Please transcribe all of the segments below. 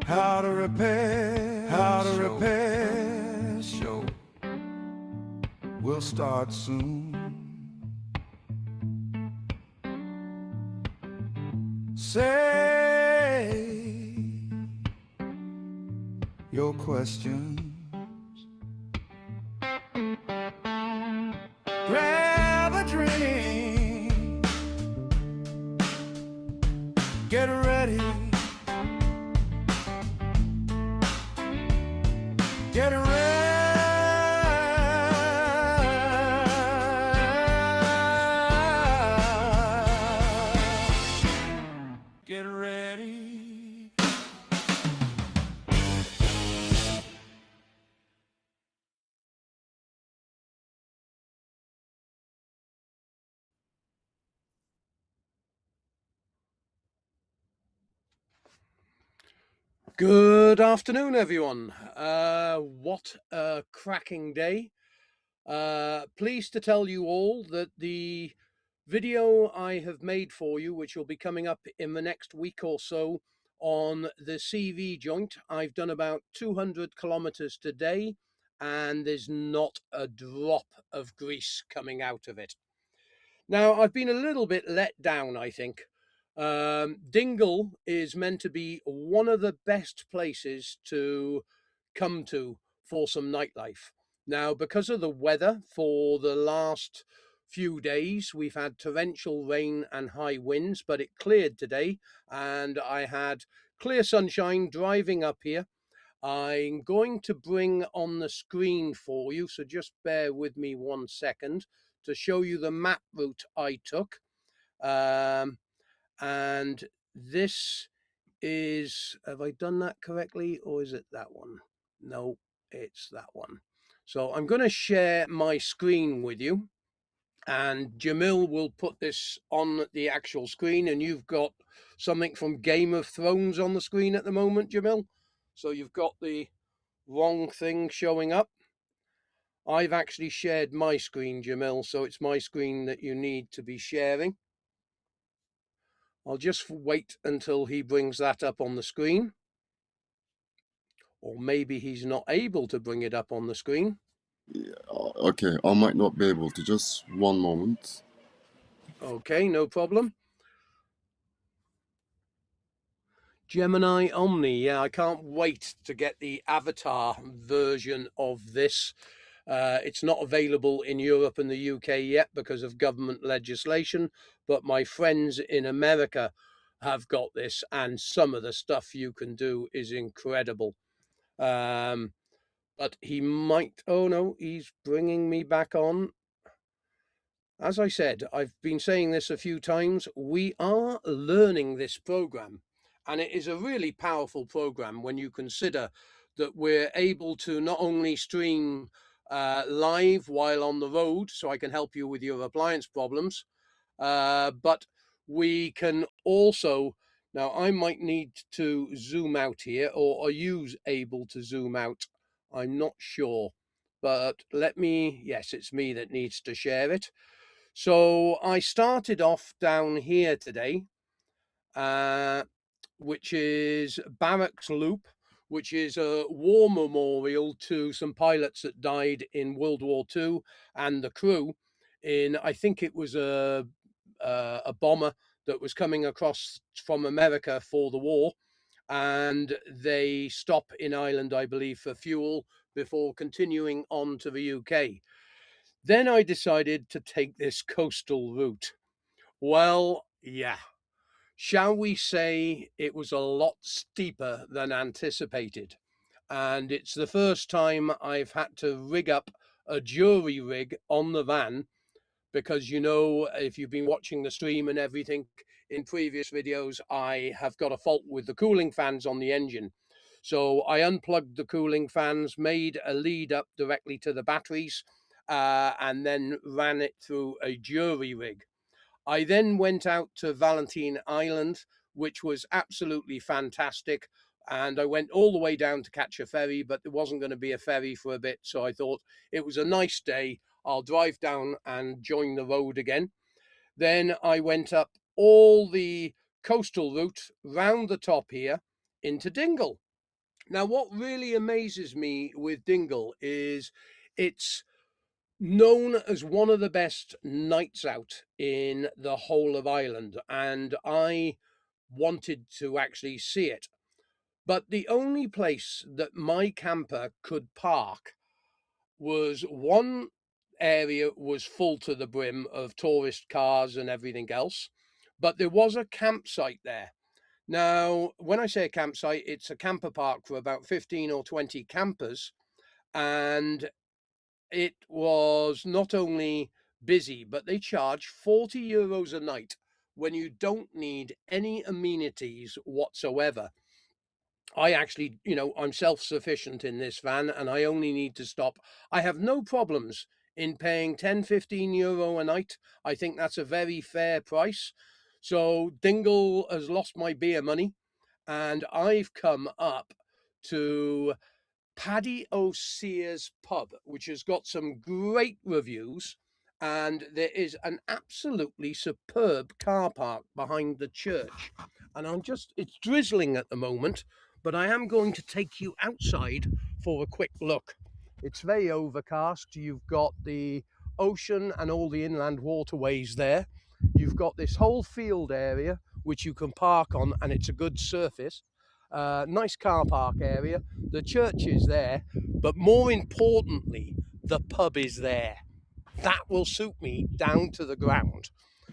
How to repair show will start soon. Say your questions. Grab a drink. Get ready. Get ready. Get ready. Good afternoon, everyone. What a cracking day. Pleased to tell you all that the video I have made for you, which will be coming up in the next week or so on the CV joint, I've done about 200 kilometers today, and there's not a drop of grease coming out of it. Now, I've been a little bit let down, I think. Dingle is meant to be one of the best places to come to for some nightlife. Now, because of the weather for the last few days, we've had torrential rain and high winds, but it cleared today and I had clear sunshine driving up here. I'm going to bring on the screen for you, so just bear with me 1 second to show you the map route I took. And this is, have I done that correctly, or is it that one? No, it's that one. So I'm going to share my screen with you, and Jamil will put this on the actual screen, and you've got something from Game of Thrones on the screen at the moment, Jamil. So you've got the wrong thing showing up. I've actually shared my screen, Jamil, so it's my screen that you need to be sharing. I'll just wait until he brings that up on the screen. Or maybe he's not able to bring it up on the screen. Yeah, okay, I might not be able to. Just one moment. Okay, no problem. Gemini Omni, yeah, I can't wait to get the avatar version of this. It's not available in Europe and the UK yet because of government legislation, but my friends in America have got this, and some of the stuff you can do is incredible. But he might, oh no, he's bringing me back on. As I said, I've been saying this a few times, we are learning this program, and it is a really powerful program when you consider that we're able to not only stream live while on the road, so I can help you with your appliance problems, but we can also, now I might need to zoom out here, or are you able to zoom out? I'm not sure, but let me, yes, it's me that needs to share it. So I started off down here today, which is Barracks Loop, which is a war memorial to some pilots that died in World War II and the crew in, I think it was a bomber that was coming across from America for the war, and they stop in Ireland, I believe, for fuel before continuing on to the UK. Then I decided to take this coastal route. Well, yeah, shall we say it was a lot steeper than anticipated. And it's the first time I've had to rig up a jury rig on the van because, you know, if you've been watching the stream and everything in previous videos, I have got a fault with the cooling fans on the engine. So I unplugged the cooling fans, made a lead up directly to the batteries, and then ran it through a jury rig. I then went out to Valentine Island, which was absolutely fantastic. And I went all the way down to catch a ferry, but there wasn't going to be a ferry for a bit. So I thought it was a nice day. I'll drive down and join the road again. Then I went up all the coastal route round the top here into Dingle. Now, what really amazes me with Dingle is it's known as one of the best nights out in the whole of Ireland, and I wanted to actually see it. But the only place that my camper could park was one area was full to the brim of tourist cars and everything else, but there was a campsite there. Now, when I say a campsite, it's a camper park for about 15 or 20 campers, and it was not only busy, but they charge 40 euros a night when you don't need any amenities whatsoever. I actually, I'm self sufficient in this van and I only need to stop. I have no problems in paying 10, 15 euro a night. I think that's a very fair price. So Dingle has lost my beer money and I've come up to Paddy O'Shea's pub, which has got some great reviews. And there is an absolutely superb car park behind the church. And it's drizzling at the moment, but I am going to take you outside for a quick look. It's very overcast. You've got the ocean and all the inland waterways there. You've got this whole field area, which you can park on, and it's a good surface. Nice car park area. The church is there, but more importantly, the pub is there. That will suit me down to the ground.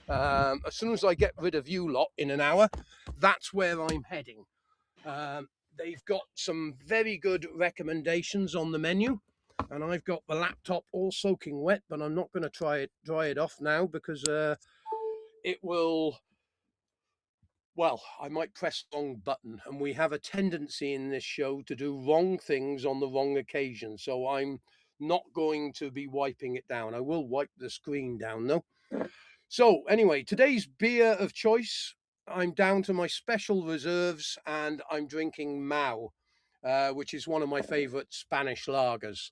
As soon as I get rid of you lot in an hour, that's where I'm heading. They've got some very good recommendations on the menu, and I've got the laptop all soaking wet, but I'm not going to dry it off now because it will. Well, I might press the wrong button, and we have a tendency in this show to do wrong things on the wrong occasion. So I'm not going to be wiping it down. I will wipe the screen down though. So anyway, today's beer of choice, I'm down to my special reserves and I'm drinking Mao, which is one of my favorite Spanish lagers.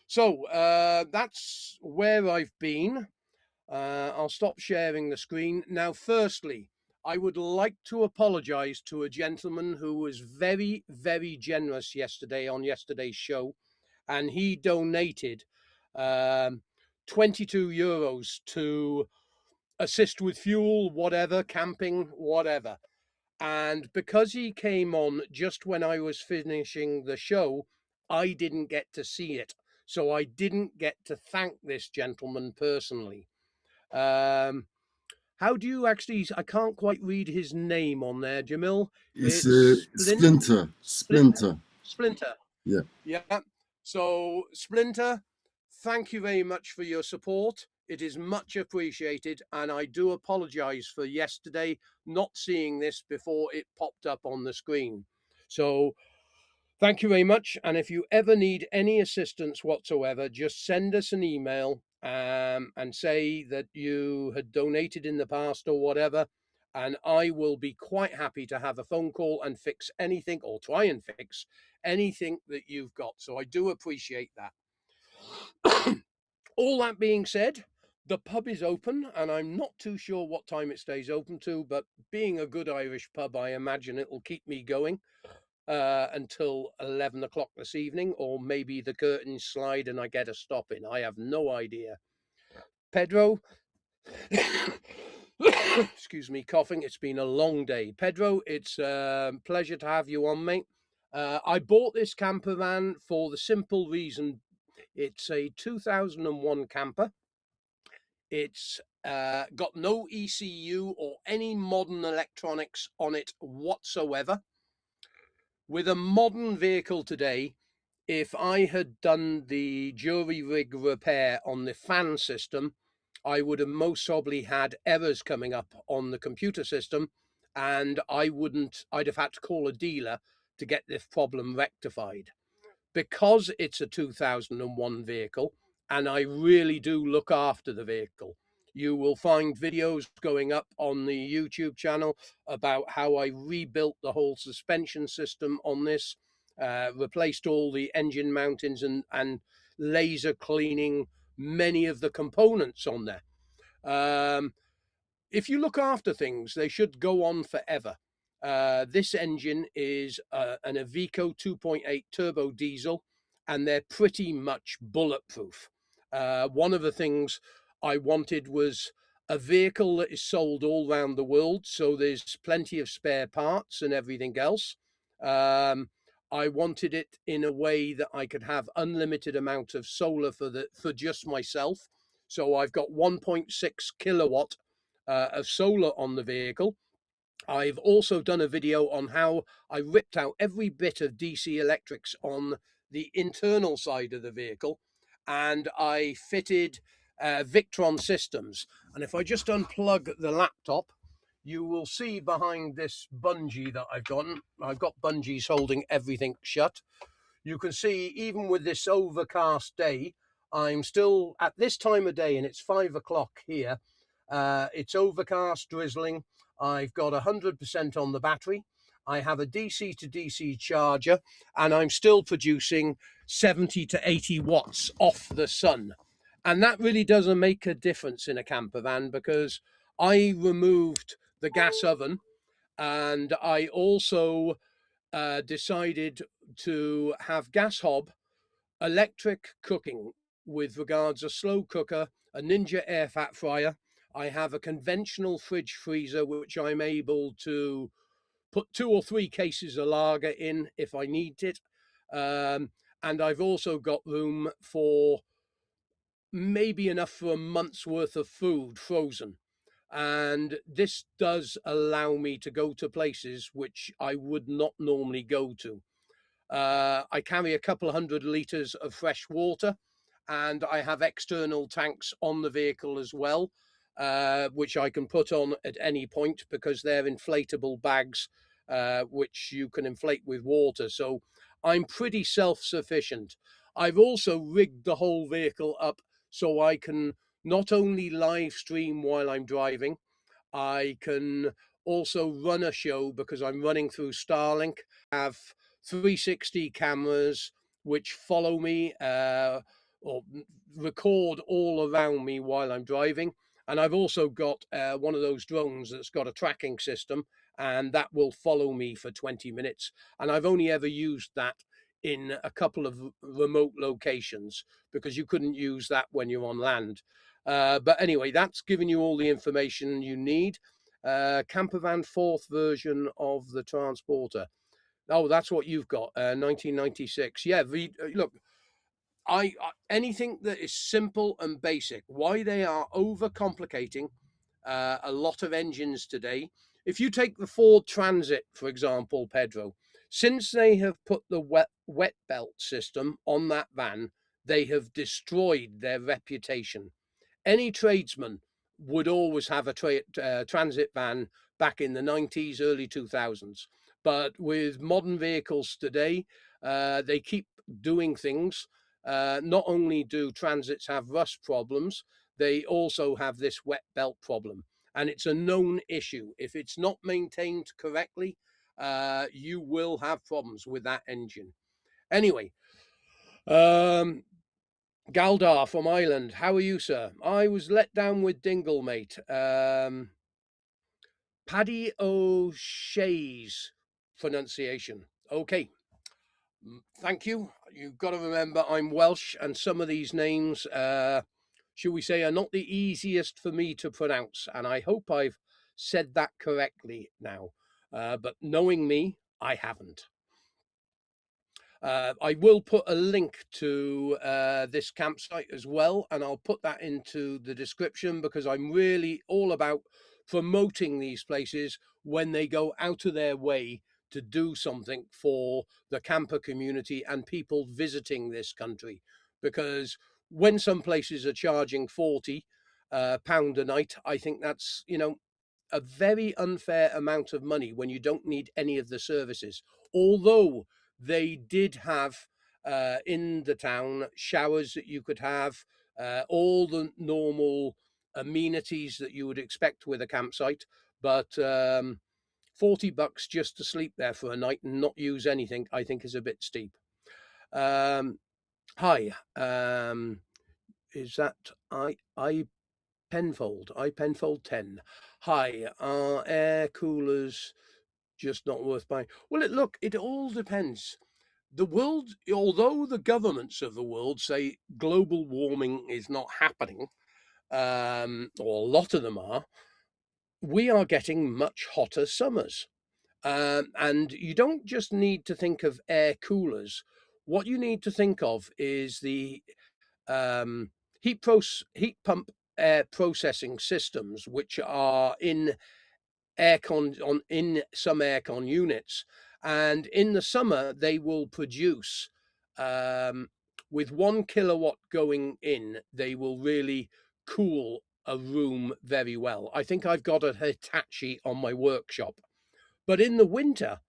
So that's where I've been. I'll stop sharing the screen. Now, firstly, I would like to apologize to a gentleman who was very, very generous yesterday on yesterday's show, and he donated 22 euros to assist with fuel, whatever, camping, whatever. And because he came on just when I was finishing the show, I didn't get to see it. So I didn't get to thank this gentleman personally. How do you actually? I can't quite read his name on there, Jamil. It's Splinter. Splinter. Yeah. Yeah. So Splinter, thank you very much for your support. It is much appreciated, and I do apologize for yesterday not seeing this before it popped up on the screen. So thank you very much. And if you ever need any assistance whatsoever, just send us an email and say that you had donated in the past or whatever. And I will be quite happy to have a phone call and fix anything or try and fix anything that you've got. So I do appreciate that. All that being said, the pub is open and I'm not too sure what time it stays open to, but being a good Irish pub, I imagine it will keep me going until 11 o'clock this evening, or maybe the curtains slide and I get a stop in. I have no idea. Pedro, excuse me, coughing. It's been a long day. Pedro, it's a pleasure to have you on, mate. I bought this camper van for the simple reason it's a 2001 camper. It's got no ECU or any modern electronics on it whatsoever. With a modern vehicle today, if I had done the jury rig repair on the fan system, I would have most probably had errors coming up on the computer system, and I'd have had to call a dealer to get this problem rectified. Because it's a 2001 vehicle, and I really do look after the vehicle, you will find videos going up on the YouTube channel about how I rebuilt the whole suspension system on this, replaced all the engine mountings and laser cleaning many of the components on there. If you look after things, they should go on forever. This engine is an Beko 2.8 turbo diesel, and they're pretty much bulletproof. One of the things I wanted was a vehicle that is sold all around the world, so there's plenty of spare parts and everything else. I wanted it in a way that I could have unlimited amount of solar for just myself. So I've got 1.6 kilowatt of solar on the vehicle. I've also done a video on how I ripped out every bit of DC electrics on the internal side of the vehicle, and I fitted Victron systems. And if I just unplug the laptop, you will see behind this bungee that I've got bungees holding everything shut. You can see, even with this overcast day, I'm still at this time of day, and it's 5 o'clock here. It's overcast, drizzling. I've got 100% on the battery. I have a DC to DC charger, and I'm still producing 70 to 80 watts off the sun. And that really doesn't make a difference in a camper van, because I removed the gas oven, and I also decided to have gas hob electric cooking with regards a slow cooker, a Ninja air fat fryer. I have a conventional fridge freezer, which I'm able to put 2 or 3 cases of lager in if I need it. And I've also got room for maybe enough for a month's worth of food frozen. And this does allow me to go to places which I would not normally go to. I carry a couple of 100 litres of fresh water, and I have external tanks on the vehicle as well, which I can put on at any point, because they're inflatable bags, which you can inflate with water. So I'm pretty self-sufficient. I've also rigged the whole vehicle up so I can not only live stream while I'm driving, I can also run a show, because I'm running through Starlink. I have 360 cameras which follow me or record all around me while I'm driving. And I've also got one of those drones that's got a tracking system, and that will follow me for 20 minutes. And I've only ever used that in a couple of remote locations, because you couldn't use that when you're on land. But anyway, that's giving you all the information you need. Campervan 4th version of the Transporter. Oh, that's what you've got. 1996. Yeah, look, anything that is simple and basic. Why they are overcomplicating a lot of engines today. If you take the Ford Transit, for example, Pedro, since they have put the wet belt system on that van, they have destroyed their reputation. Any tradesman would always have a transit van back in the 90s, early 2000s. But with modern vehicles today, they keep doing things. Not only do transits have rust problems, they also have this wet belt problem. And it's a known issue. If it's not maintained correctly, you will have problems with that engine. Anyway, Galdar from Ireland, how are you, sir? I was let down with Dingle, mate. Paddy O'Shea's pronunciation. Okay, thank you. You've got to remember I'm Welsh, and some of these names, shall we say, are not the easiest for me to pronounce. And I hope I've said that correctly now. But knowing me, I haven't. I will put a link to this campsite as well, and I'll put that into the description, because I'm really all about promoting these places when they go out of their way to do something for the camper community and people visiting this country. Because when some places are charging £40 a night, I think that's, a very unfair amount of money when you don't need any of the services. Although they did have in the town showers that you could have, all the normal amenities that you would expect with a campsite, but $40 just to sleep there for a night and not use anything, I think is a bit steep. Hi, is that Penfold 10. Hi, are air coolers just not worth buying. Well, look, it all depends. The world, although the governments of the world say global warming is not happening, or a lot of them are, we are getting much hotter summers. And you don't just need to think of air coolers. What you need to think of is the um, heat pump air processing systems, which are in in some aircon units, and in the summer they will produce with 1 kilowatt going in, they will really cool a room very well. I think I've got a Hitachi on my workshop, but in the winter,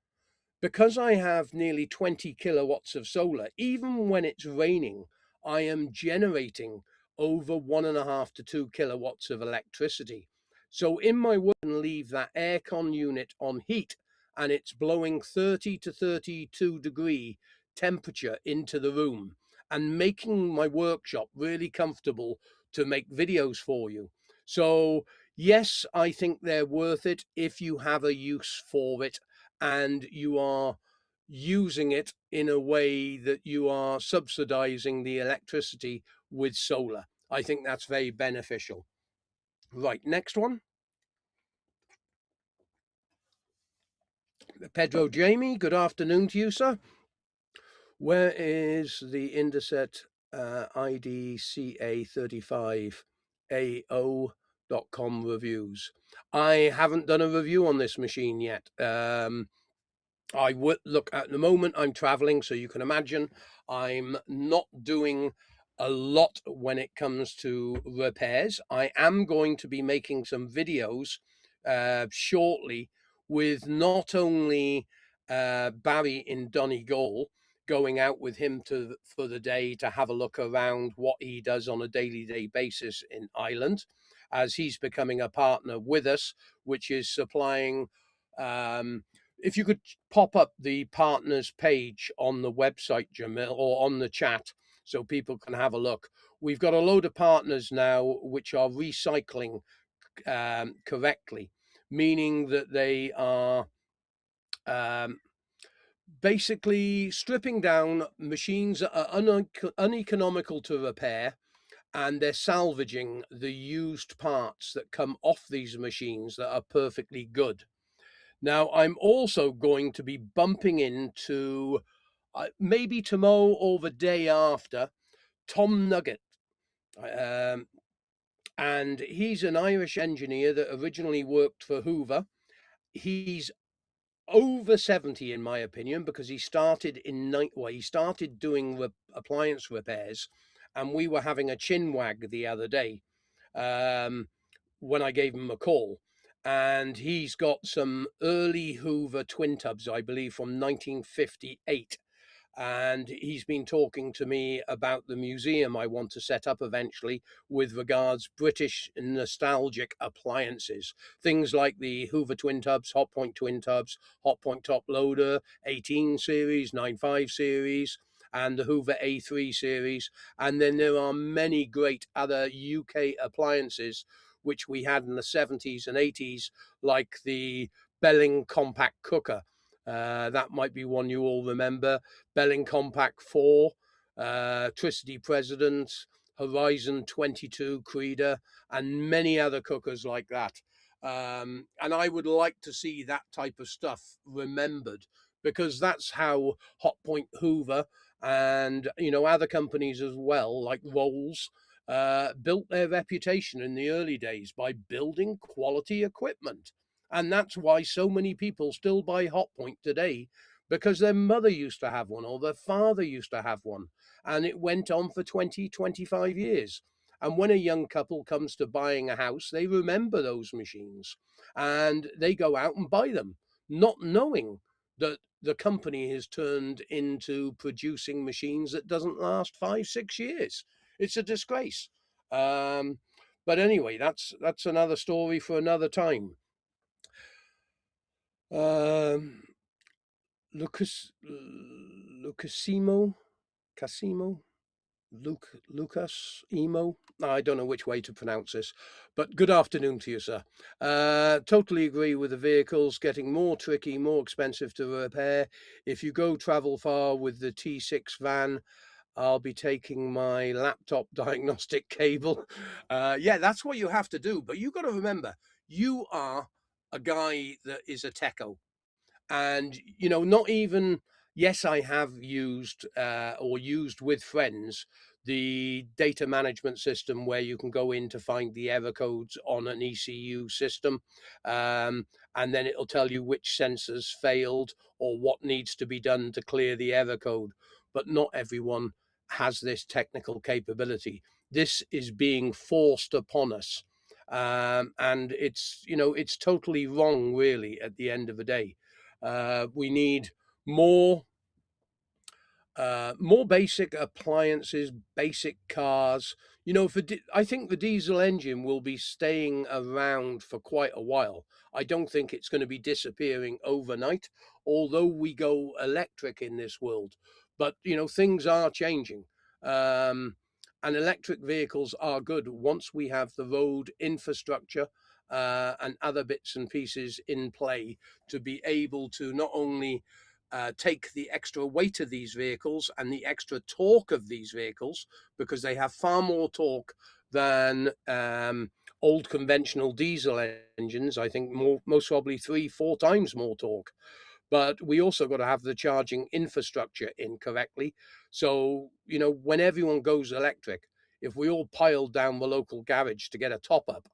because I have nearly 20 kilowatts of solar, even when it's raining, I am generating over 1.5 to 2 kilowatts of electricity. So in my work, I can leave that aircon unit on heat and it's blowing 30 to 32 degree temperature into the room and making my workshop really comfortable to make videos for you. So yes, I think they're worth it if you have a use for it and you are using it in a way that you are subsidizing the electricity with solar. I think that's very beneficial. Right, next one. Pedro Jamie, good afternoon to you, sir. Where is the Indeset IDCA35AO.com reviews? I haven't done a review on this machine yet. I would look at the moment I'm traveling, so you can imagine I'm not doing a lot when it comes to repairs. I am going to be making some videos shortly with not only Barry in Donegal, going out with him for the day to have a look around what he does on a daily basis in Ireland, as he's becoming a partner with us, which is supplying if you could pop up the partners page on the website, Jamil, or on the chat so people can have a look. We've got a load of partners now which are recycling correctly, meaning that they are basically stripping down machines that are uneconomical to repair, and they're salvaging the used parts that come off these machines that are perfectly good. Now, I'm also going to be bumping into maybe tomorrow or the day after Tom Nugget. And he's an Irish engineer that originally worked for Hoover. He's over 70 in my opinion, because he started he started doing appliance repairs, and we were having a chin wag the other day when I gave him a call. And he's got some early Hoover twin tubs, I believe, from 1958. And he's been talking to me about the museum I want to set up eventually with regards British nostalgic appliances. Things like the Hoover twin tubs, Hot Point twin tubs, Hot Point top loader, 18 series, 95 series, and the Hoover A3 series. And then there are many great other UK appliances which we had in the 70s and 80s, like the Belling compact cooker. That might be one you all remember. Belling Compact 4, Tricity President, Horizon 22 Creeder, and many other cookers like that. And I would like to see that type of stuff remembered, because that's how Hot Point Hoover and other companies as well, like Rolls, built their reputation in the early days by building quality equipment. And that's why so many people still buy Hot Point today, because their mother used to have one or their father used to have one. And it went on for 20, 25 years. And when a young couple comes to buying a house, they remember those machines and they go out and buy them, not knowing that the company has turned into producing machines that doesn't last 5, 6 years. It's a disgrace. But anyway, that's another story for another time. Lucasimo, Casimo, Lucas Emo. I don't know which way to pronounce this, but good afternoon to you, sir. Totally agree with the vehicles getting more tricky, more expensive to repair. If you go travel far with the T6 van, I'll be taking my laptop diagnostic cable. Yeah, that's what you have to do. But you got to remember, you are a guy that is a techo. And, not even, yes, I have used or used with friends the data management system where you can go in to find the error codes on an ECU system. And then it'll tell you which sensors failed or what needs to be done to clear the error code. But not everyone has this technical capability. This is being forced upon us. And it's totally wrong, really, at the end of the day. We need more more basic appliances, basic cars. I think the diesel engine will be staying around for quite a while. I don't think it's going to be disappearing overnight, although we go electric in this world. But things are changing. And electric vehicles are good once we have the road infrastructure and other bits and pieces in play to be able to not only take the extra weight of these vehicles and the extra torque of these vehicles, because they have far more torque than old conventional diesel engines. I think most probably 3-4 times more torque. But we also got to have the charging infrastructure in correctly. So, when everyone goes electric, if we all piled down the local garage to get a top up,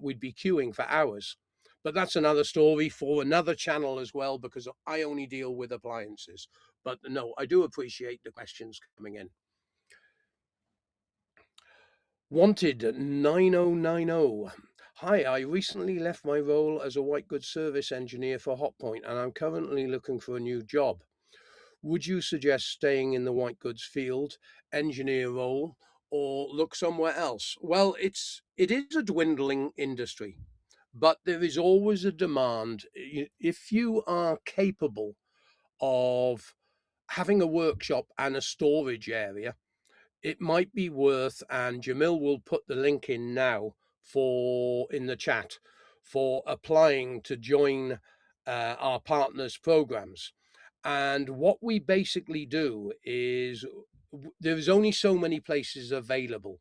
we'd be queuing for hours. But that's another story for another channel as well, because I only deal with appliances. But no, I do appreciate the questions coming in. Wanted 9090. Hi, I recently left my role as a white goods service engineer for Hotpoint, and I'm currently looking for a new job. Would you suggest staying in the white goods field, engineer role, or look somewhere else? Well, it is a dwindling industry, but there is always a demand. If you are capable of having a workshop and a storage area, it might be worth, and Jamil will put the link in now in the chat for applying to join our partners programs. And what we basically do is there's only so many places available.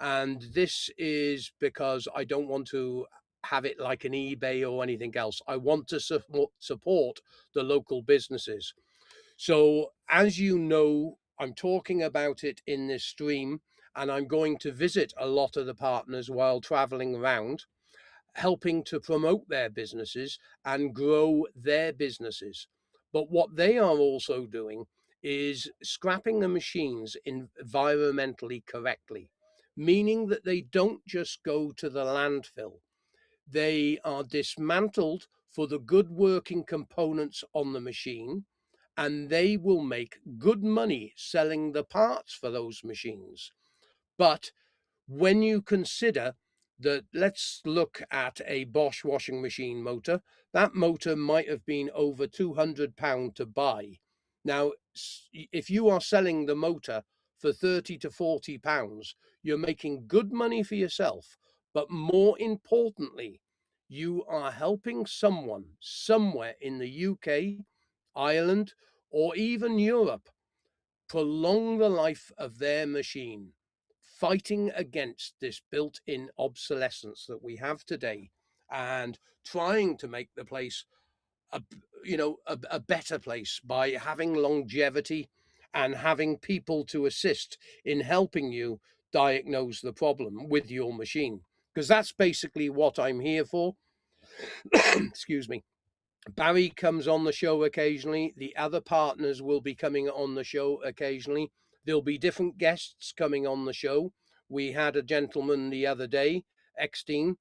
And this is because I don't want to have it like an eBay or anything else. I want to support the local businesses. So, as you know, I'm talking about it in this stream, and I'm going to visit a lot of the partners while traveling around, helping to promote their businesses and grow their businesses. But what they are also doing is scrapping the machines environmentally correctly, meaning that they don't just go to the landfill. They are dismantled for the good working components on the machine, and they will make good money selling the parts for those machines. But when you consider that, let's look at a Bosch washing machine motor, that motor might have been over £200 to buy. Now, if you are selling the motor for £30 to £40, you're making good money for yourself. But more importantly, you are helping someone somewhere in the UK, Ireland, or even Europe prolong the life of their machine, fighting against this built-in obsolescence that we have today and trying to make the place a better place by having longevity and having people to assist in helping you diagnose the problem with your machine, because that's basically what I'm here for. Excuse me. Barry comes on the show occasionally. The other partners will be coming on the show occasionally. There'll be different guests coming on the show. We had a gentleman the other day, Eckstein.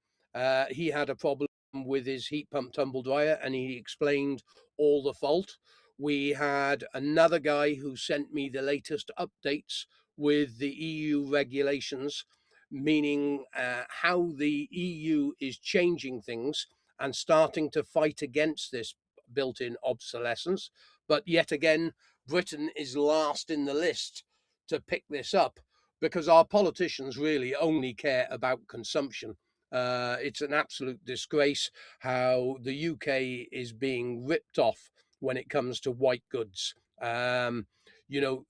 He had a problem with his heat pump tumble dryer, and he explained all the fault. We had another guy who sent me the latest updates with the EU regulations, meaning how the EU is changing things and starting to fight against this built-in obsolescence. But yet again, Britain is last in the list to pick this up. because our politicians really only care about consumption. It's an absolute disgrace how the UK is being ripped off when it comes to white goods. You know,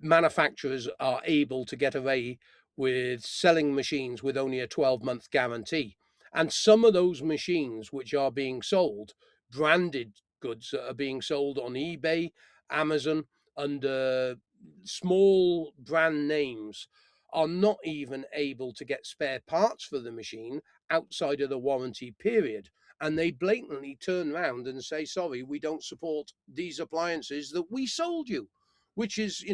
manufacturers are able to get away with selling machines with only a 12-month guarantee. And some of those machines which are being sold, branded goods that are being sold on eBay, Amazon, under small brand names, are not even able to get spare parts for the machine outside of the warranty period. And they blatantly turn around and say, sorry, we don't support these appliances that we sold you, which is,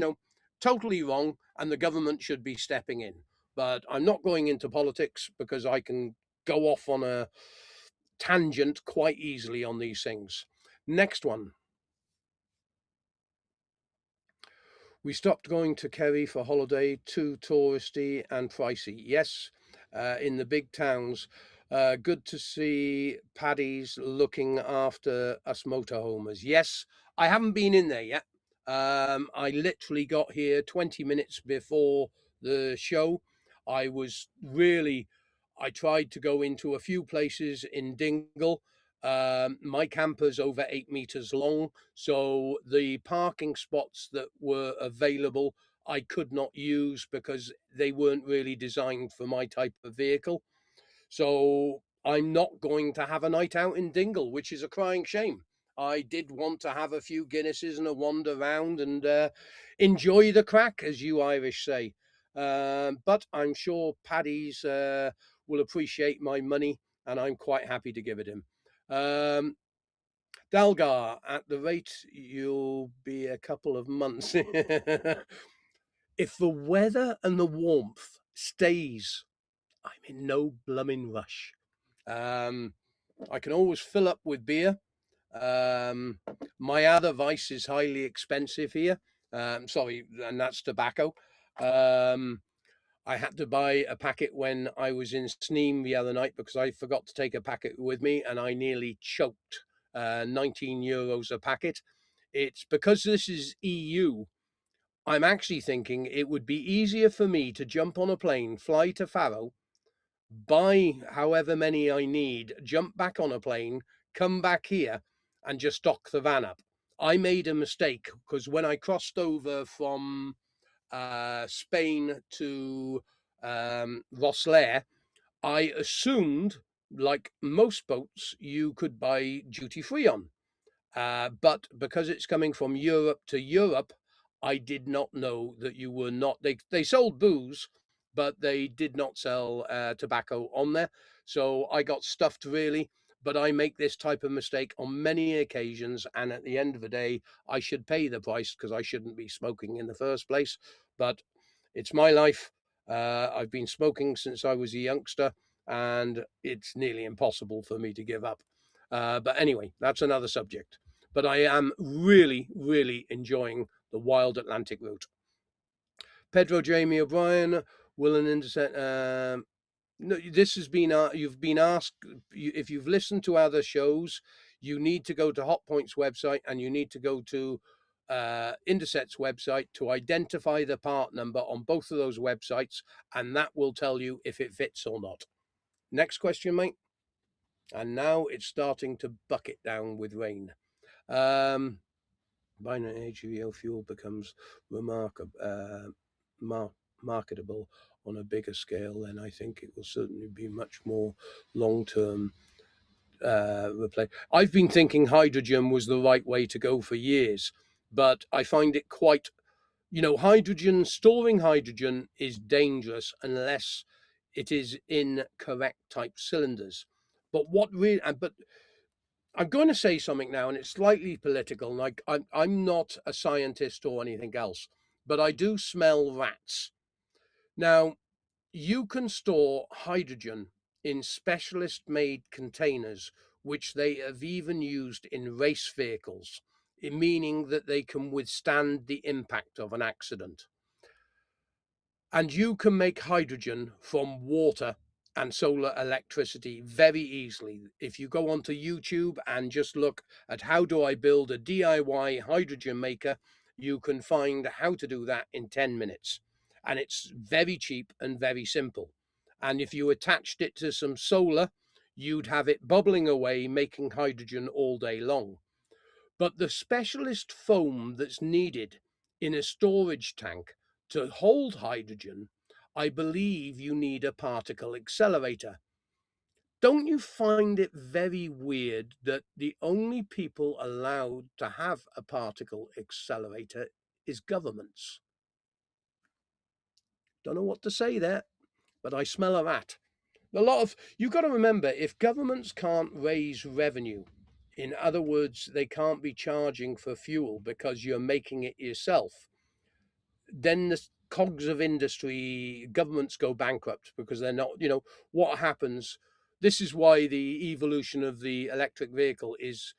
totally wrong, and the government should be stepping in. But I'm not going into politics because I can go off on a tangent quite easily on these things. Next one. We stopped going to Kerry for holiday, too touristy and pricey. Yes, in the big towns. Good to see Paddy's looking after us motorhomers. Yes, I haven't been in there yet. I literally got here 20 minutes before the show. I tried to go into a few places in Dingle. My camper's over 8 meters long, so the parking spots that were available I could not use because they weren't really designed for my type of vehicle. So I'm not going to have a night out in Dingle, which is a crying shame. I did want to have a few Guinnesses and a wander round and enjoy the crack, as you Irish say. But I'm sure Paddy's will appreciate my money, and I'm quite happy to give it him. Dalgar, at the rate you'll be a couple of months. If the weather and the warmth stays, I'm in no blooming rush. I can always fill up with beer. My other vice is highly expensive here. Sorry, and that's tobacco. I had to buy a packet when I was in Sneem the other night because I forgot to take a packet with me and I nearly choked. 19 euros a packet. It's because this is EU. I'm actually thinking it would be easier for me to jump on a plane, fly to Faro, buy however many I need, jump back on a plane, come back here, and just dock the van up. I made a mistake because when I crossed over from Spain to Rosslare, I assumed, like most boats, you could buy duty free on. But because it's coming from Europe to Europe, I did not know that you were not. They sold booze, but they did not sell tobacco on there. So I got stuffed really. But I make this type of mistake on many occasions, and at the end of the day, I should pay the price because I shouldn't be smoking in the first place. But it's my life. I've been smoking since I was a youngster, and it's nearly impossible for me to give up. But anyway, that's another subject. But I am really, really enjoying the wild Atlantic route. Pedro Jamie O'Brien, will an intercept? No, this has been you've been asked if you've listened to other shows. You need to go to Hotpoint's website and you need to go to Interset's website to identify the part number on both of those websites, and that will tell you if it fits or not. Next question, mate. And now it's starting to bucket down with rain. Buying an HVO fuel becomes marketable on a bigger scale, then I think it will certainly be much more long-term replay. I've been thinking hydrogen was the right way to go for years, but I find it quite, storing hydrogen is dangerous unless it is in correct type cylinders. But I'm going to say something now, and it's slightly political. Like I'm not a scientist or anything else, but I do smell rats. Now, you can store hydrogen in specialist-made containers, which they have even used in race vehicles, meaning that they can withstand the impact of an accident. And you can make hydrogen from water and solar electricity very easily. If you go onto YouTube and just look at how do I build a DIY hydrogen maker, you can find how to do that in 10 minutes. and it's very cheap and very simple. And if you attached it to some solar, you'd have it bubbling away, making hydrogen all day long. But the specialist foam that's needed in a storage tank to hold hydrogen, I believe you need a particle accelerator. Don't you find it very weird that the only people allowed to have a particle accelerator is governments? Don't know what to say there, but I smell a rat. You've got to remember, if governments can't raise revenue, in other words, they can't be charging for fuel because you're making it yourself, then the cogs of industry, governments go bankrupt because they're not, what happens. This is why the evolution of the electric vehicle is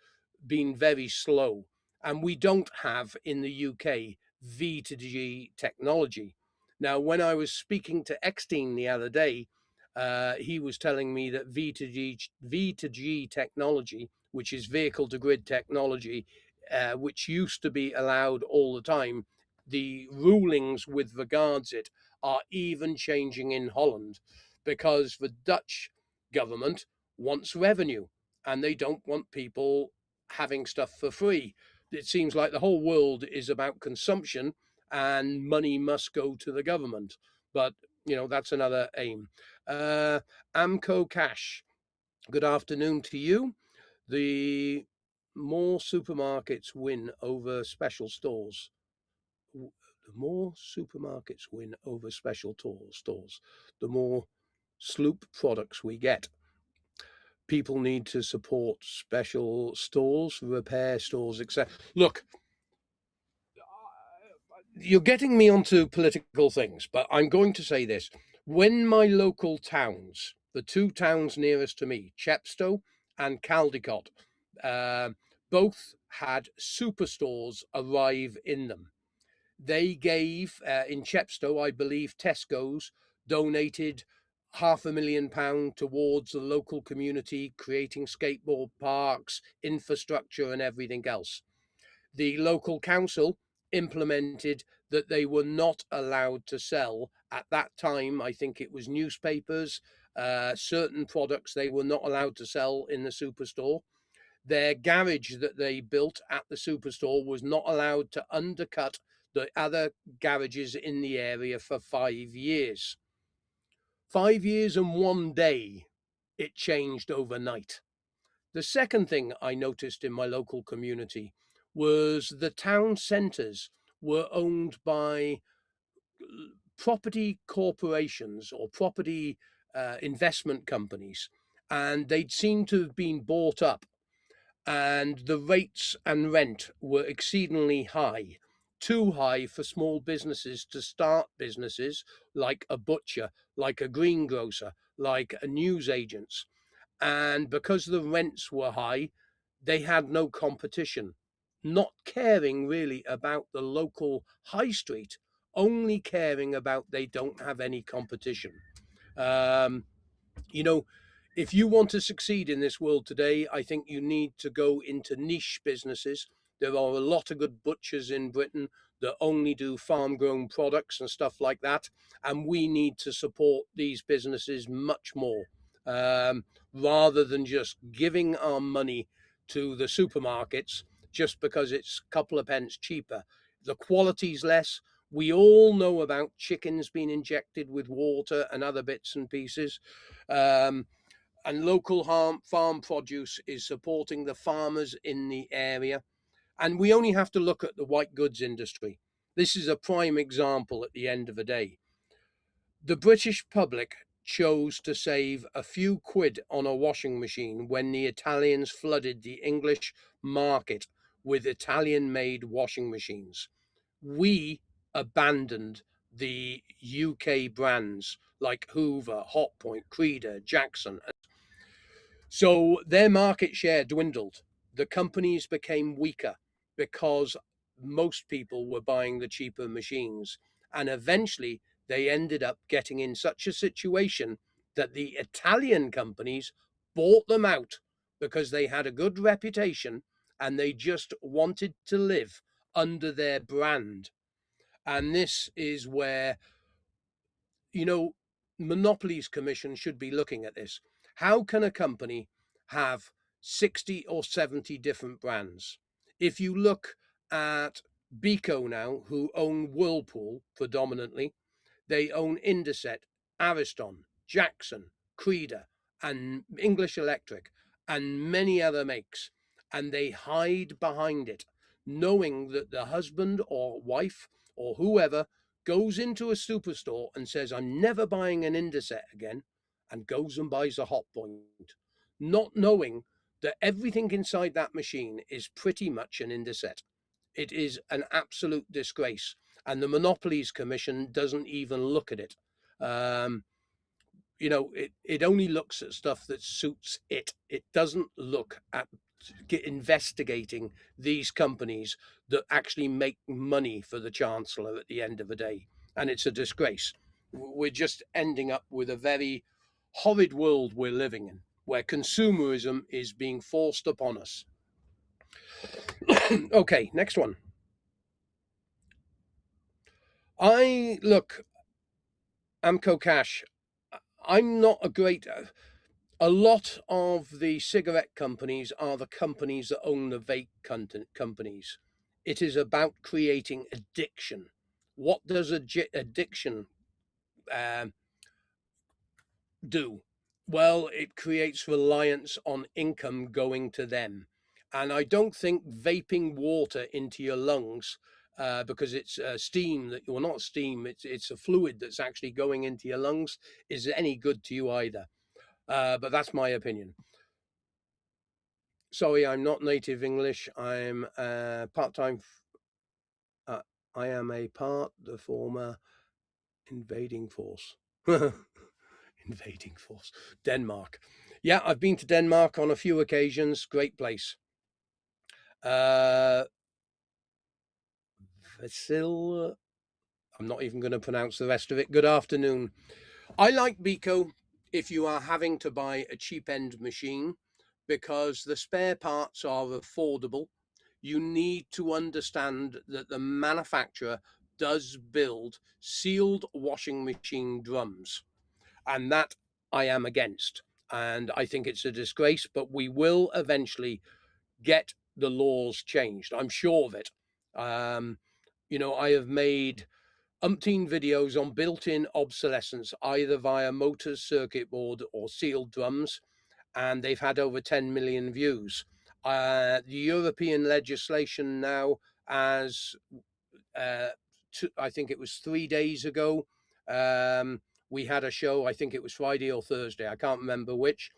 been very slow. And we don't have in the UK V2G technology. Now, when I was speaking to Eckstein the other day, he was telling me that V2G technology, which is vehicle to grid technology, which used to be allowed all the time, the rulings with regards it are even changing in Holland because the Dutch government wants revenue and they don't want people having stuff for free. It seems like the whole world is about consumption and money must go to the government. But, that's another aim. Amco Cash, good afternoon to you. The more supermarkets win over special stores, the more supermarkets win over special stores, the more sloop products we get. People need to support special stores, repair stores, etc. Look, you're getting me onto political things, but I'm going to say this. When my local towns, the two towns nearest to me, Chepstow and Caldecott, both had superstores arrive in them. They gave, in Chepstow, I believe Tesco's donated £500,000 towards the local community, creating skateboard parks, infrastructure and everything else. The local council implemented that they were not allowed to sell at that time. I think it was newspapers, certain products they were not allowed to sell in the superstore. Their garage that they built at the superstore was not allowed to undercut the other garages in the area for 5 years. 5 years and 1 day, it changed overnight. The second thing I noticed in my local community was the town centres were owned by property corporations or property investment companies, and they'd seem to have been bought up, and the rates and rent were exceedingly high, too high for small businesses to start businesses like a butcher, like a greengrocer, like a newsagents. And because the rents were high, they had no competition, not caring really about the local high street, only caring about they don't have any competition. You know, if you want to succeed in this world today, I think you need to go into niche businesses. There are a lot of good butchers in Britain that only do farm grown products and stuff like that. And we need to support these businesses much more, rather than just giving our money to the supermarkets just because it's a couple of pence cheaper. The quality's less. We all know about chickens being injected with water and other bits and pieces. And local farm produce is supporting the farmers in the area. And we only have to look at the white goods industry. This is a prime example at the end of the day. The British public chose to save a few quid on a washing machine when the Italians flooded the English market with Italian-made washing machines. We abandoned the UK brands like Hoover, Hotpoint, Creeder, Jackson. So their market share dwindled. The companies became weaker because most people were buying the cheaper machines. And eventually they ended up getting in such a situation that the Italian companies bought them out because they had a good reputation and they just wanted to live under their brand. And this is where you know, Monopolies Commission should be looking at this. How can a company have 60 or 70 different brands? If you look at Beko now, who own Whirlpool predominantly, they own Indeset, Ariston, Jackson, Creda, and English Electric, and many other makes. And they hide behind it, knowing that the husband or wife or whoever goes into a superstore and says, I'm never buying an Indeset again, and goes and buys a hot point, not knowing that everything inside that machine is pretty much an Indeset. It is an absolute disgrace. And the Monopolies Commission doesn't even look at it. It only looks at stuff that suits it. It doesn't look at investigating these companies that actually make money for the Chancellor at the end of the day. And it's a disgrace. We're just ending up with a very horrid world we're living in, where consumerism is being forced upon us. Okay, next one. Amco Cash, I'm not a great... A lot of the cigarette companies are the companies that own the vape companies. It is about creating addiction. What does addiction do? Well, it creates reliance on income going to them. And I don't think vaping water into your lungs, because it's steam that, well, not steam, it's a fluid that's actually going into your lungs, is any good to you either. But that's my opinion. Sorry, I'm not native English. I'm part-time. I am the former invading force. Invading force. Denmark. Yeah, I've been to Denmark on a few occasions. Great place. Vasil, I'm not even going to pronounce the rest of it. Good afternoon. I like Beko if you are having to buy a cheap end machine, because the spare parts are affordable. You need to understand that the manufacturer does build sealed washing machine drums, and that I am against. And I think it's a disgrace, but we will eventually get the laws changed. I'm sure of it. I have made umpteen videos on built-in obsolescence, either via motors, circuit board, or sealed drums, and they've had over 10 million views. The European legislation now, as I think it was 3 days ago, we had a show, I think it was Friday or Thursday, I can't remember which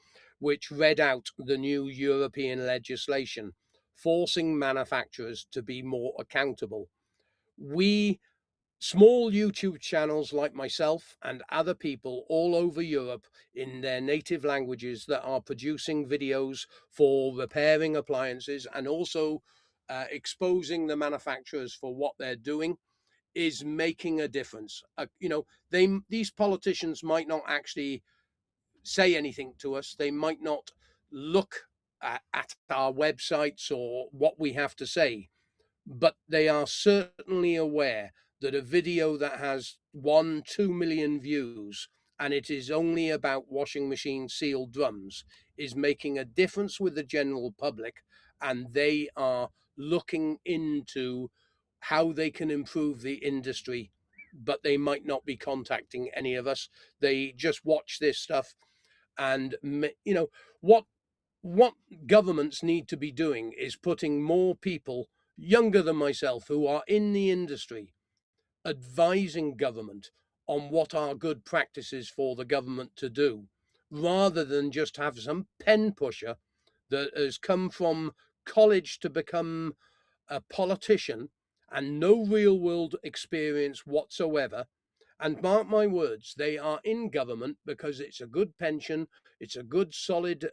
read out the new European legislation forcing manufacturers to be more accountable. Small YouTube channels like myself and other people all over Europe in their native languages that are producing videos for repairing appliances and also exposing the manufacturers for what they're doing is making a difference. These politicians might not actually say anything to us. They might not look at our websites or what we have to say, but they are certainly aware that a video that has 1-2 million views and it is only about washing machine sealed drums is making a difference with the general public, and they are looking into how they can improve the industry, but they might not be contacting any of us. They just watch this stuff, and what governments need to be doing is putting more people younger than myself who are in the industry advising government on what are good practices for the government to do, rather than just have some pen pusher that has come from college to become a politician and no real world experience whatsoever. And mark my words, they are in government because it's a good pension, it's a good solid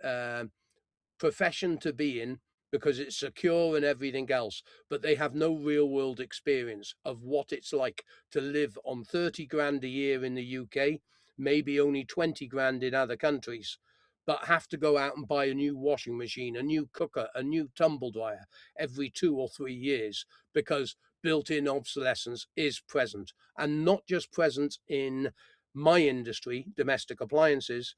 profession to be in, because it's secure and everything else, but they have no real world experience of what it's like to live on 30 grand a year in the UK, maybe only 20 grand in other countries, but have to go out and buy a new washing machine, a new cooker, a new tumble dryer every 2 or 3 years, because built-in obsolescence is present, and not just present in my industry, domestic appliances,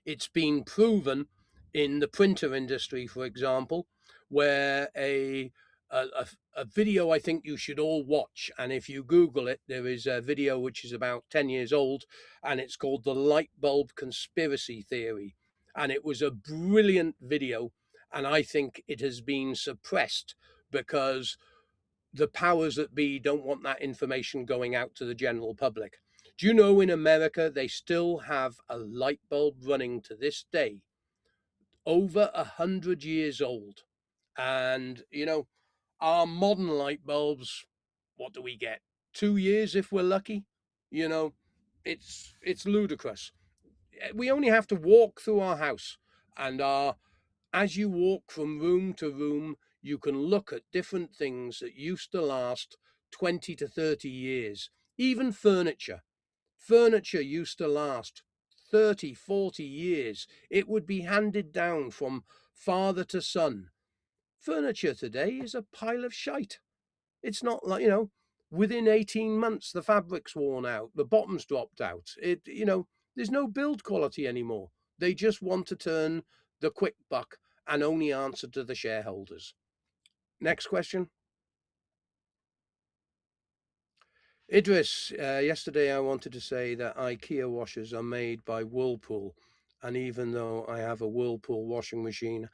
it's been proven in the printer industry, for example, where a video I think you should all watch. And if you Google it, there is a video which is about 10 years old, and it's called The Light Bulb Conspiracy Theory. And it was a brilliant video. And I think it has been suppressed because the powers that be don't want that information going out to the general public. Do you know in America, they still have a light bulb running to this day, over 100 years old? And, you know, our modern light bulbs, what do we get? 2 years if we're lucky? You know, it's ludicrous. We only have to walk through our house, and as you walk from room to room, you can look at different things that used to last 20 to 30 years. Even furniture. Furniture used to last 30, 40 years. It would be handed down from father to son. Furniture today is a pile of shite. It's not like, within 18 months, the fabric's worn out, the bottom's dropped out. There's no build quality anymore. They just want to turn the quick buck and only answer to the shareholders. Next question. Idris, yesterday I wanted to say that IKEA washers are made by Whirlpool. And even though I have a Whirlpool washing machine,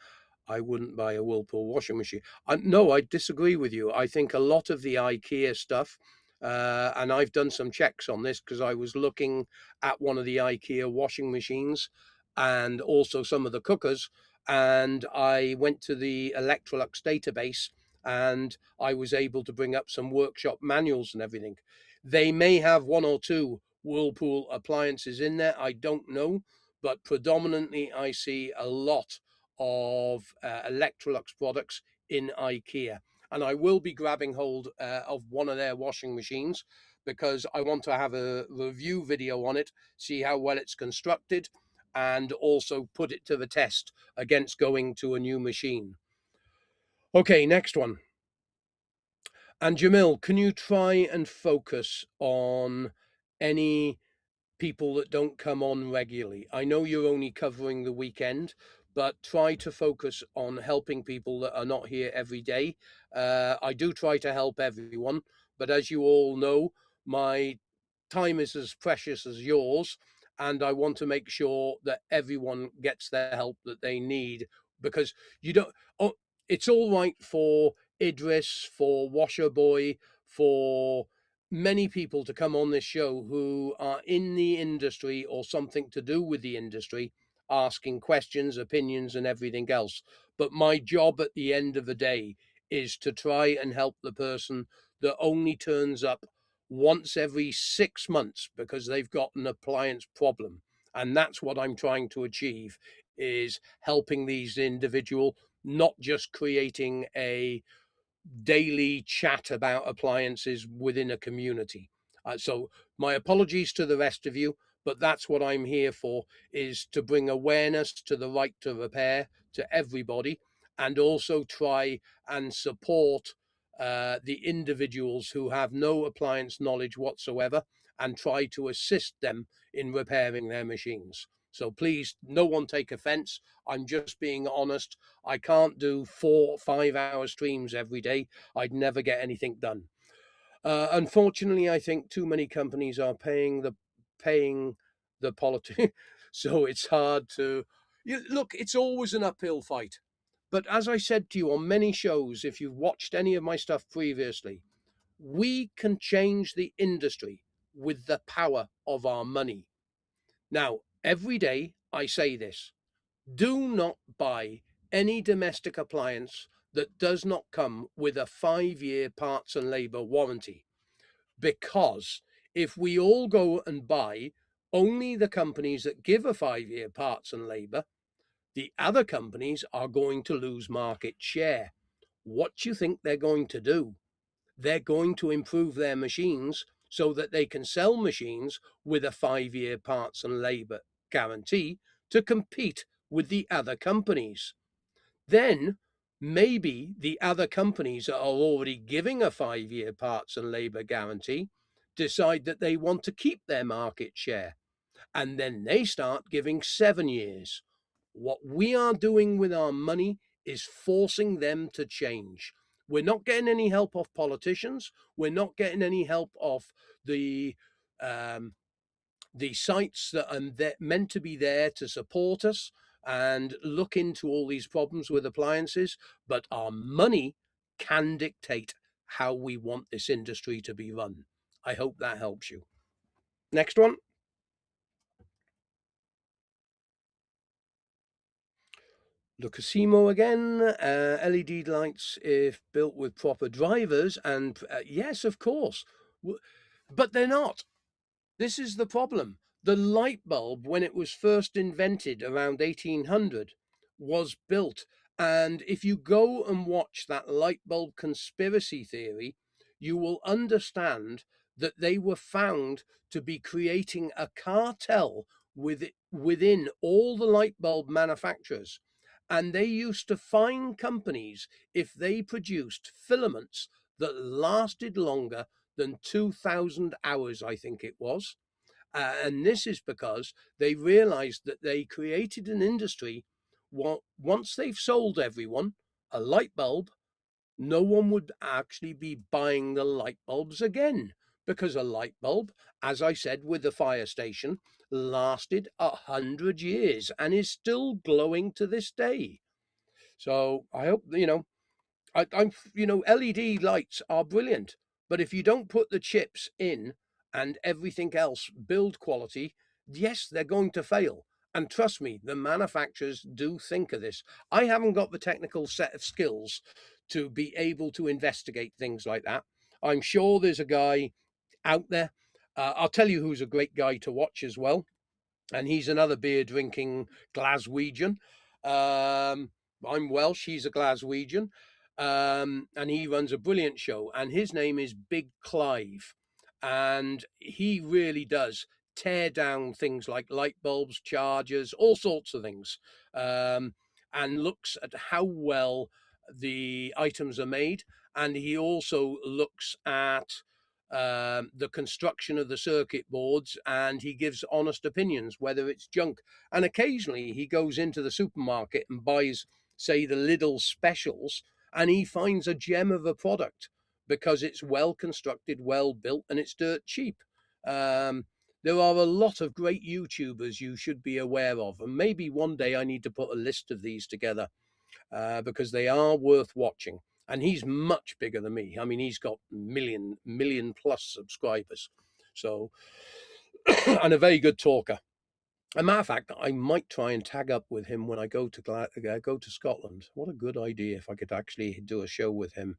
I wouldn't buy a Whirlpool washing machine. No, I disagree with you. I think a lot of the IKEA stuff, and I've done some checks on this because I was looking at one of the IKEA washing machines and also some of the cookers. And I went to the Electrolux database and I was able to bring up some workshop manuals and everything. They may have one or two Whirlpool appliances in there. I don't know, but predominantly I see a lot of Electrolux products in IKEA. And I will be grabbing hold of one of their washing machines because I want to have a review video on it, see how well it's constructed, and also put it to the test against going to a new machine. Okay, next one. And Jamil, can you try and focus on any people that don't come on regularly? I know you're only covering the weekend, but try to focus on helping people that are not here every day. I do try to help everyone, but as you all know, my time is as precious as yours, and I want to make sure that everyone gets the help that they need, because it's all right for Idris, for Washer Boy, for many people to come on this show who are in the industry or something to do with the industry, asking questions, opinions, and everything else. But my job at the end of the day is to try and help the person that only turns up once every 6 months because they've got an appliance problem. And that's what I'm trying to achieve, is helping these individuals, not just creating a daily chat about appliances within a community. So my apologies to the rest of you, but that's what I'm here for, is to bring awareness to the right to repair to everybody, and also try and support the individuals who have no appliance knowledge whatsoever and try to assist them in repairing their machines. So please, no one take offense. I'm just being honest. I can't do 4 or 5 hour streams every day. I'd never get anything done. Unfortunately, I think too many companies are paying the politics. So it's hard to look, it's always an uphill fight. But as I said to you on many shows, if you've watched any of my stuff previously, we can change the industry with the power of our money. Now, every day I say this: do not buy any domestic appliance that does not come with a 5-year parts and labor warranty. Because if we all go and buy only the companies that give a 5-year parts and labor, the other companies are going to lose market share. What do you think they're going to do? They're going to improve their machines so that they can sell machines with a 5-year parts and labor guarantee to compete with the other companies. Then maybe the other companies that are already giving a 5-year parts and labor guarantee decide that they want to keep their market share. And then they start giving 7 years. What we are doing with our money is forcing them to change. We're not getting any help off politicians. We're not getting any help off the sites that are meant to be there to support us and look into all these problems with appliances. But our money can dictate how we want this industry to be run. I hope that helps you. Next one. Lucasimo again. LED lights, if built with proper drivers, and yes, of course, but they're not. This is the problem. The light bulb, when it was first invented around 1800, was built. And if you go and watch that light bulb conspiracy theory, you will understand that they were found to be creating a cartel within all the light bulb manufacturers. And they used to fine companies if they produced filaments that lasted longer than 2,000 hours, I think it was. And this is because they realized that they created an industry. Once they've sold everyone a light bulb, no one would actually be buying the light bulbs again, because a light bulb, as I said with the fire station, lasted 100 years and is still glowing to this day. So I hope, I'm LED lights are brilliant, but if you don't put the chips in and everything else build quality, yes, they're going to fail. And trust me, the manufacturers do think of this. I haven't got the technical set of skills to be able to investigate things like that. I'm sure there's a guy out there. I'll tell you who's a great guy to watch as well. And he's another beer drinking Glaswegian. I'm Welsh, he's a Glaswegian. And he runs a brilliant show. And his name is Big Clive. And he really does tear down things like light bulbs, chargers, all sorts of things, and looks at how well the items are made. And he also looks at the construction of the circuit boards, and he gives honest opinions, whether it's junk. And occasionally he goes into the supermarket and buys, say, the Lidl specials, and he finds a gem of a product because it's well constructed, well built, and it's dirt cheap. There are a lot of great YouTubers you should be aware of, and maybe one day I need to put a list of these together because they are worth watching. And he's much bigger than me. I mean, he's got million plus subscribers. So, and a very good talker. As a matter of fact, I might try and tag up with him when I go to Scotland. What a good idea if I could actually do a show with him.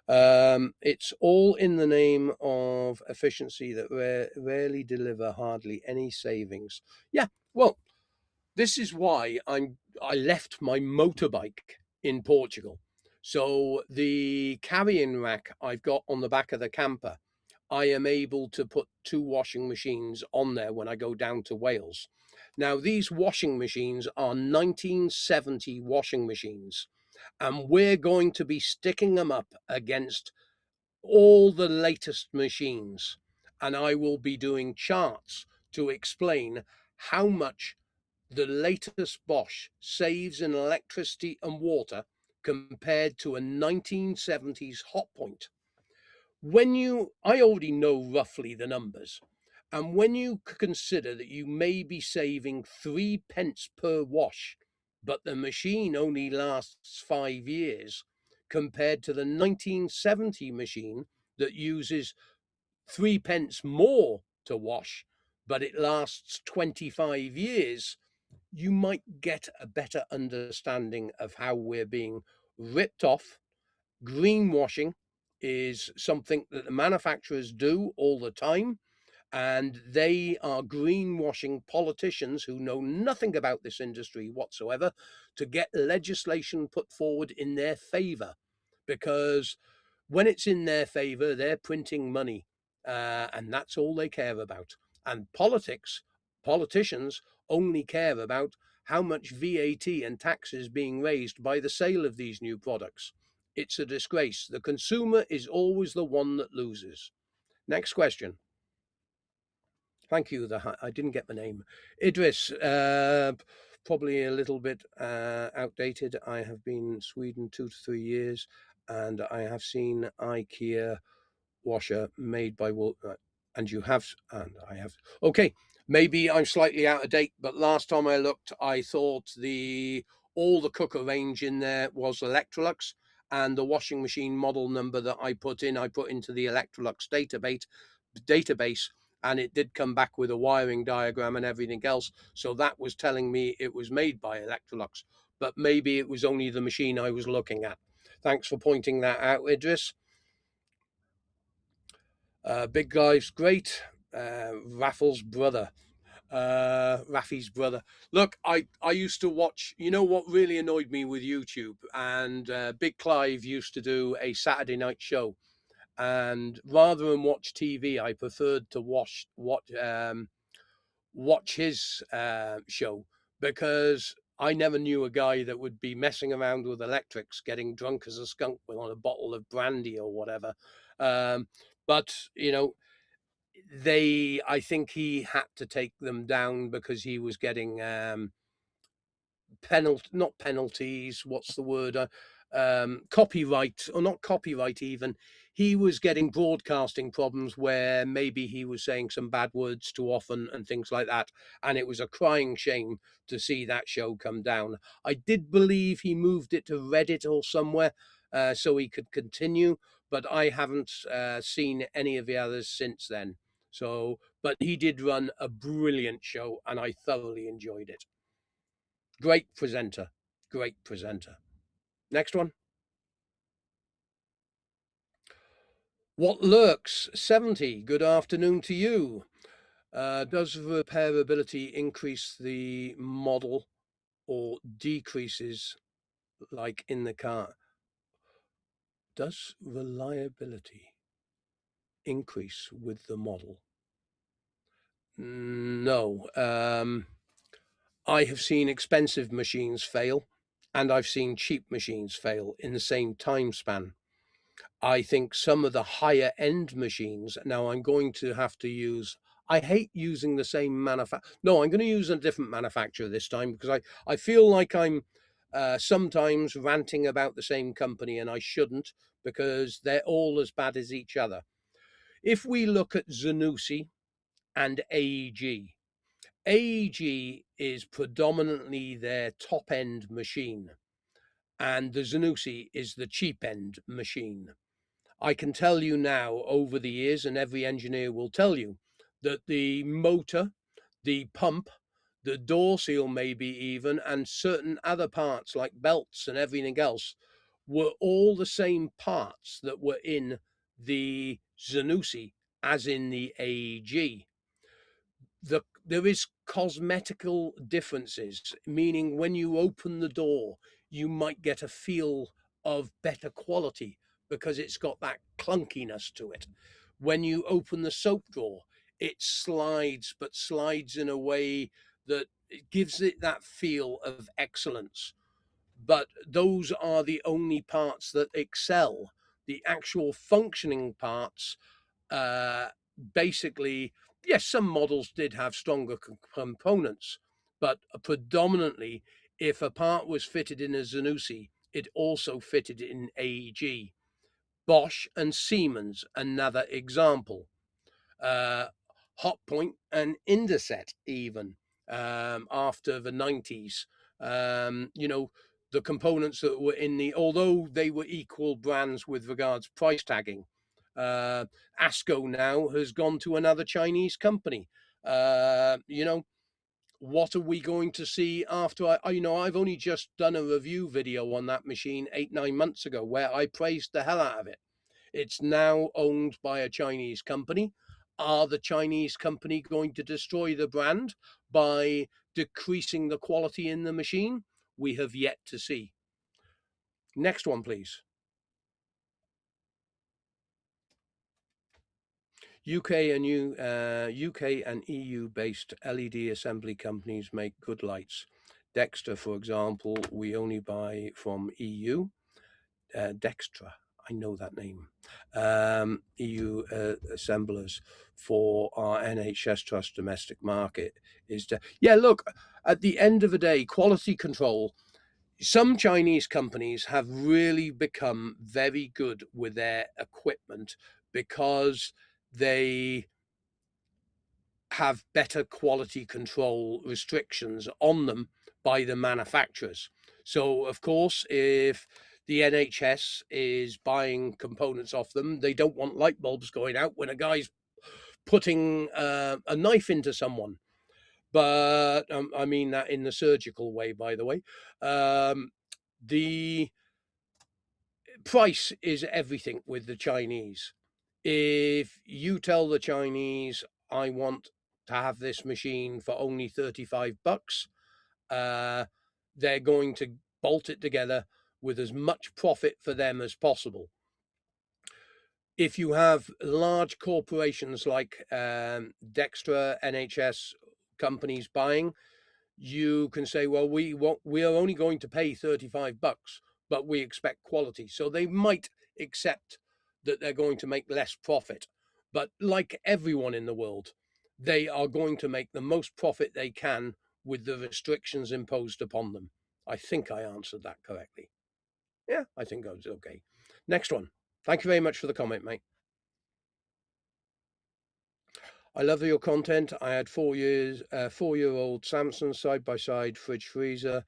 It's all in the name of efficiency that rarely deliver hardly any savings. Yeah, well, this is why I left my motorbike in Portugal. So the carrying rack I've got on the back of the camper, I am able to put 2 washing machines on there when I go down to Wales. Now, these washing machines are 1970 washing machines, and we're going to be sticking them up against all the latest machines. And I will be doing charts to explain how much the latest Bosch saves in electricity and water compared to a 1970s Hotpoint. I already know roughly the numbers, and when you consider that you may be saving 3 pence per wash, but the machine only lasts 5 years, compared to the 1970 machine that uses 3 pence more to wash, but it lasts 25 years, you might get a better understanding of how we're being ripped off. Greenwashing is something that the manufacturers do all the time, and they are greenwashing politicians who know nothing about this industry whatsoever to get legislation put forward in their favor, because when it's in their favor, they're printing money, and that's all they care about. And politicians only care about how much VAT and taxes being raised by the sale of these new products. It's a disgrace. The consumer is always the one that loses. Next question. Thank you. I didn't get the name. Idris, probably a little bit outdated. I have been in Sweden 2 to 3 years, and I have seen IKEA washer made by and you have, and I have. Okay, maybe I'm slightly out of date, but last time I looked, I thought all the cooker range in there was Electrolux, and the washing machine model number that I put into the Electrolux database, and it did come back with a wiring diagram and everything else. So that was telling me it was made by Electrolux, but maybe it was only the machine I was looking at. Thanks for pointing that out, Idris. Big guy's great. Raffles brother. Rafi's brother. Look, I used to watch, you know what really annoyed me with YouTube? And Big Clive used to do a Saturday night show. And rather than watch TV, I preferred to watch his show, because I never knew a guy that would be messing around with electrics, getting drunk as a skunk on a bottle of brandy or whatever. But I think he had to take them down because he was getting not penalties, what's the word, copyright, or not copyright even. He was getting broadcasting problems where maybe he was saying some bad words too often and things like that, and it was a crying shame to see that show come down. I did believe he moved it to Reddit or somewhere so he could continue, but I haven't seen any of the others since then. So, but he did run a brilliant show, and I thoroughly enjoyed it. Great presenter. Great presenter. Next one. What lurks? 70. Good afternoon to you. Does repairability increase the model or decreases like in the car? Does reliability increase with the model? No. I have seen expensive machines fail, and I've seen cheap machines fail in the same time span. I think some of the higher end machines, now I'm going to have to use, I hate using the same manufacturer. No, I'm going to use a different manufacturer this time, because I feel like I'm sometimes ranting about the same company, and I shouldn't, because they're all as bad as each other. If we look at Zanussi and AEG, AEG is predominantly their top end machine, and the Zanussi is the cheap end machine. I can tell you now, over the years, and every engineer will tell you, that the motor, the pump, the door seal maybe even, and certain other parts like belts and everything else were all the same parts that were in the Zanussi as in the AEG. There is cosmetical differences, meaning when you open the door, you might get a feel of better quality because it's got that clunkiness to it. When you open the soap drawer, it slides, but slides in a way that it gives it that feel of excellence. But those are the only parts that excel. The actual functioning parts, basically, yes, some models did have stronger components, but predominantly, if a part was fitted in a Zanussi, it also fitted in AEG. Bosch and Siemens, another example. Hotpoint and Indeset, even after the 90s. The components that were in although they were equal brands with regards price tagging, ASCO now has gone to another Chinese company. What are we going to see after I've only just done a review video on that machine 8-9 months ago where I praised the hell out of it. It's now owned by a Chinese company. Are the Chinese company going to destroy the brand by decreasing the quality in the machine? We have yet to see. Next one, please. UK and EU-based LED assembly companies make good lights. Dexter, for example, we only buy from EU. Dextra, I know that name. EU assemblers for our NHS Trust domestic market is to, yeah, look, at the end of the day, quality control. Some Chinese companies have really become very good with their equipment because they have better quality control restrictions on them by the manufacturers. So, of course, if the NHS is buying components off them, they don't want light bulbs going out when a guy's putting a knife into someone. But I mean that in the surgical way, by the way. The price is everything with the Chinese. If you tell the Chinese, I want to have this machine for only 35 bucks, they're going to bolt it together with as much profit for them as possible. If you have large corporations like Dextra, NHS companies buying, you can say, well, we are only going to pay 35 bucks, but we expect quality. So they might accept that they're going to make less profit. But like everyone in the world, they are going to make the most profit they can with the restrictions imposed upon them. I think I answered that correctly. Yeah, I think I was okay. Next one. Thank you very much for the comment, mate. I love your content. I had 4-year-old Samsung side-by-side fridge freezer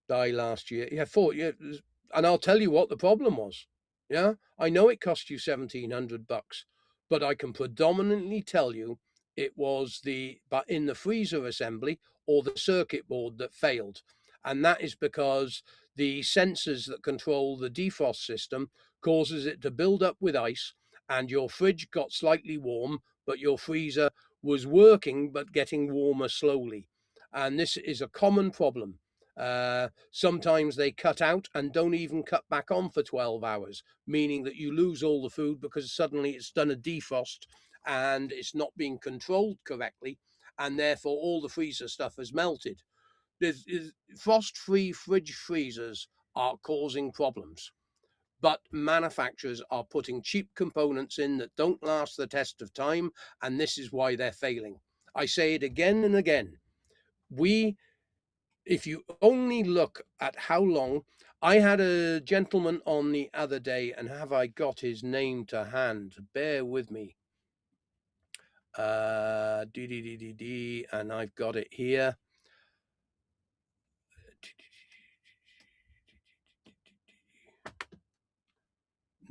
die last year. Yeah, 4 years. And I'll tell you what the problem was. Yeah, I know it cost you 1,700 bucks, but I can predominantly tell you it was in the freezer assembly or the circuit board that failed. And that is because the sensors that control the defrost system causes it to build up with ice, and your fridge got slightly warm, but your freezer was working but getting warmer slowly. And this is a common problem. Sometimes they cut out and don't even cut back on for 12 hours, meaning that you lose all the food because suddenly it's done a defrost and it's not being controlled correctly, and therefore all the freezer stuff has melted. Frost-free fridge freezers are causing problems, but manufacturers are putting cheap components in that don't last the test of time, and this is why they're failing. I say it again and again. If you only look at how long, I had a gentleman on the other day, and have I got his name to hand? Bear with me. And I've got it here.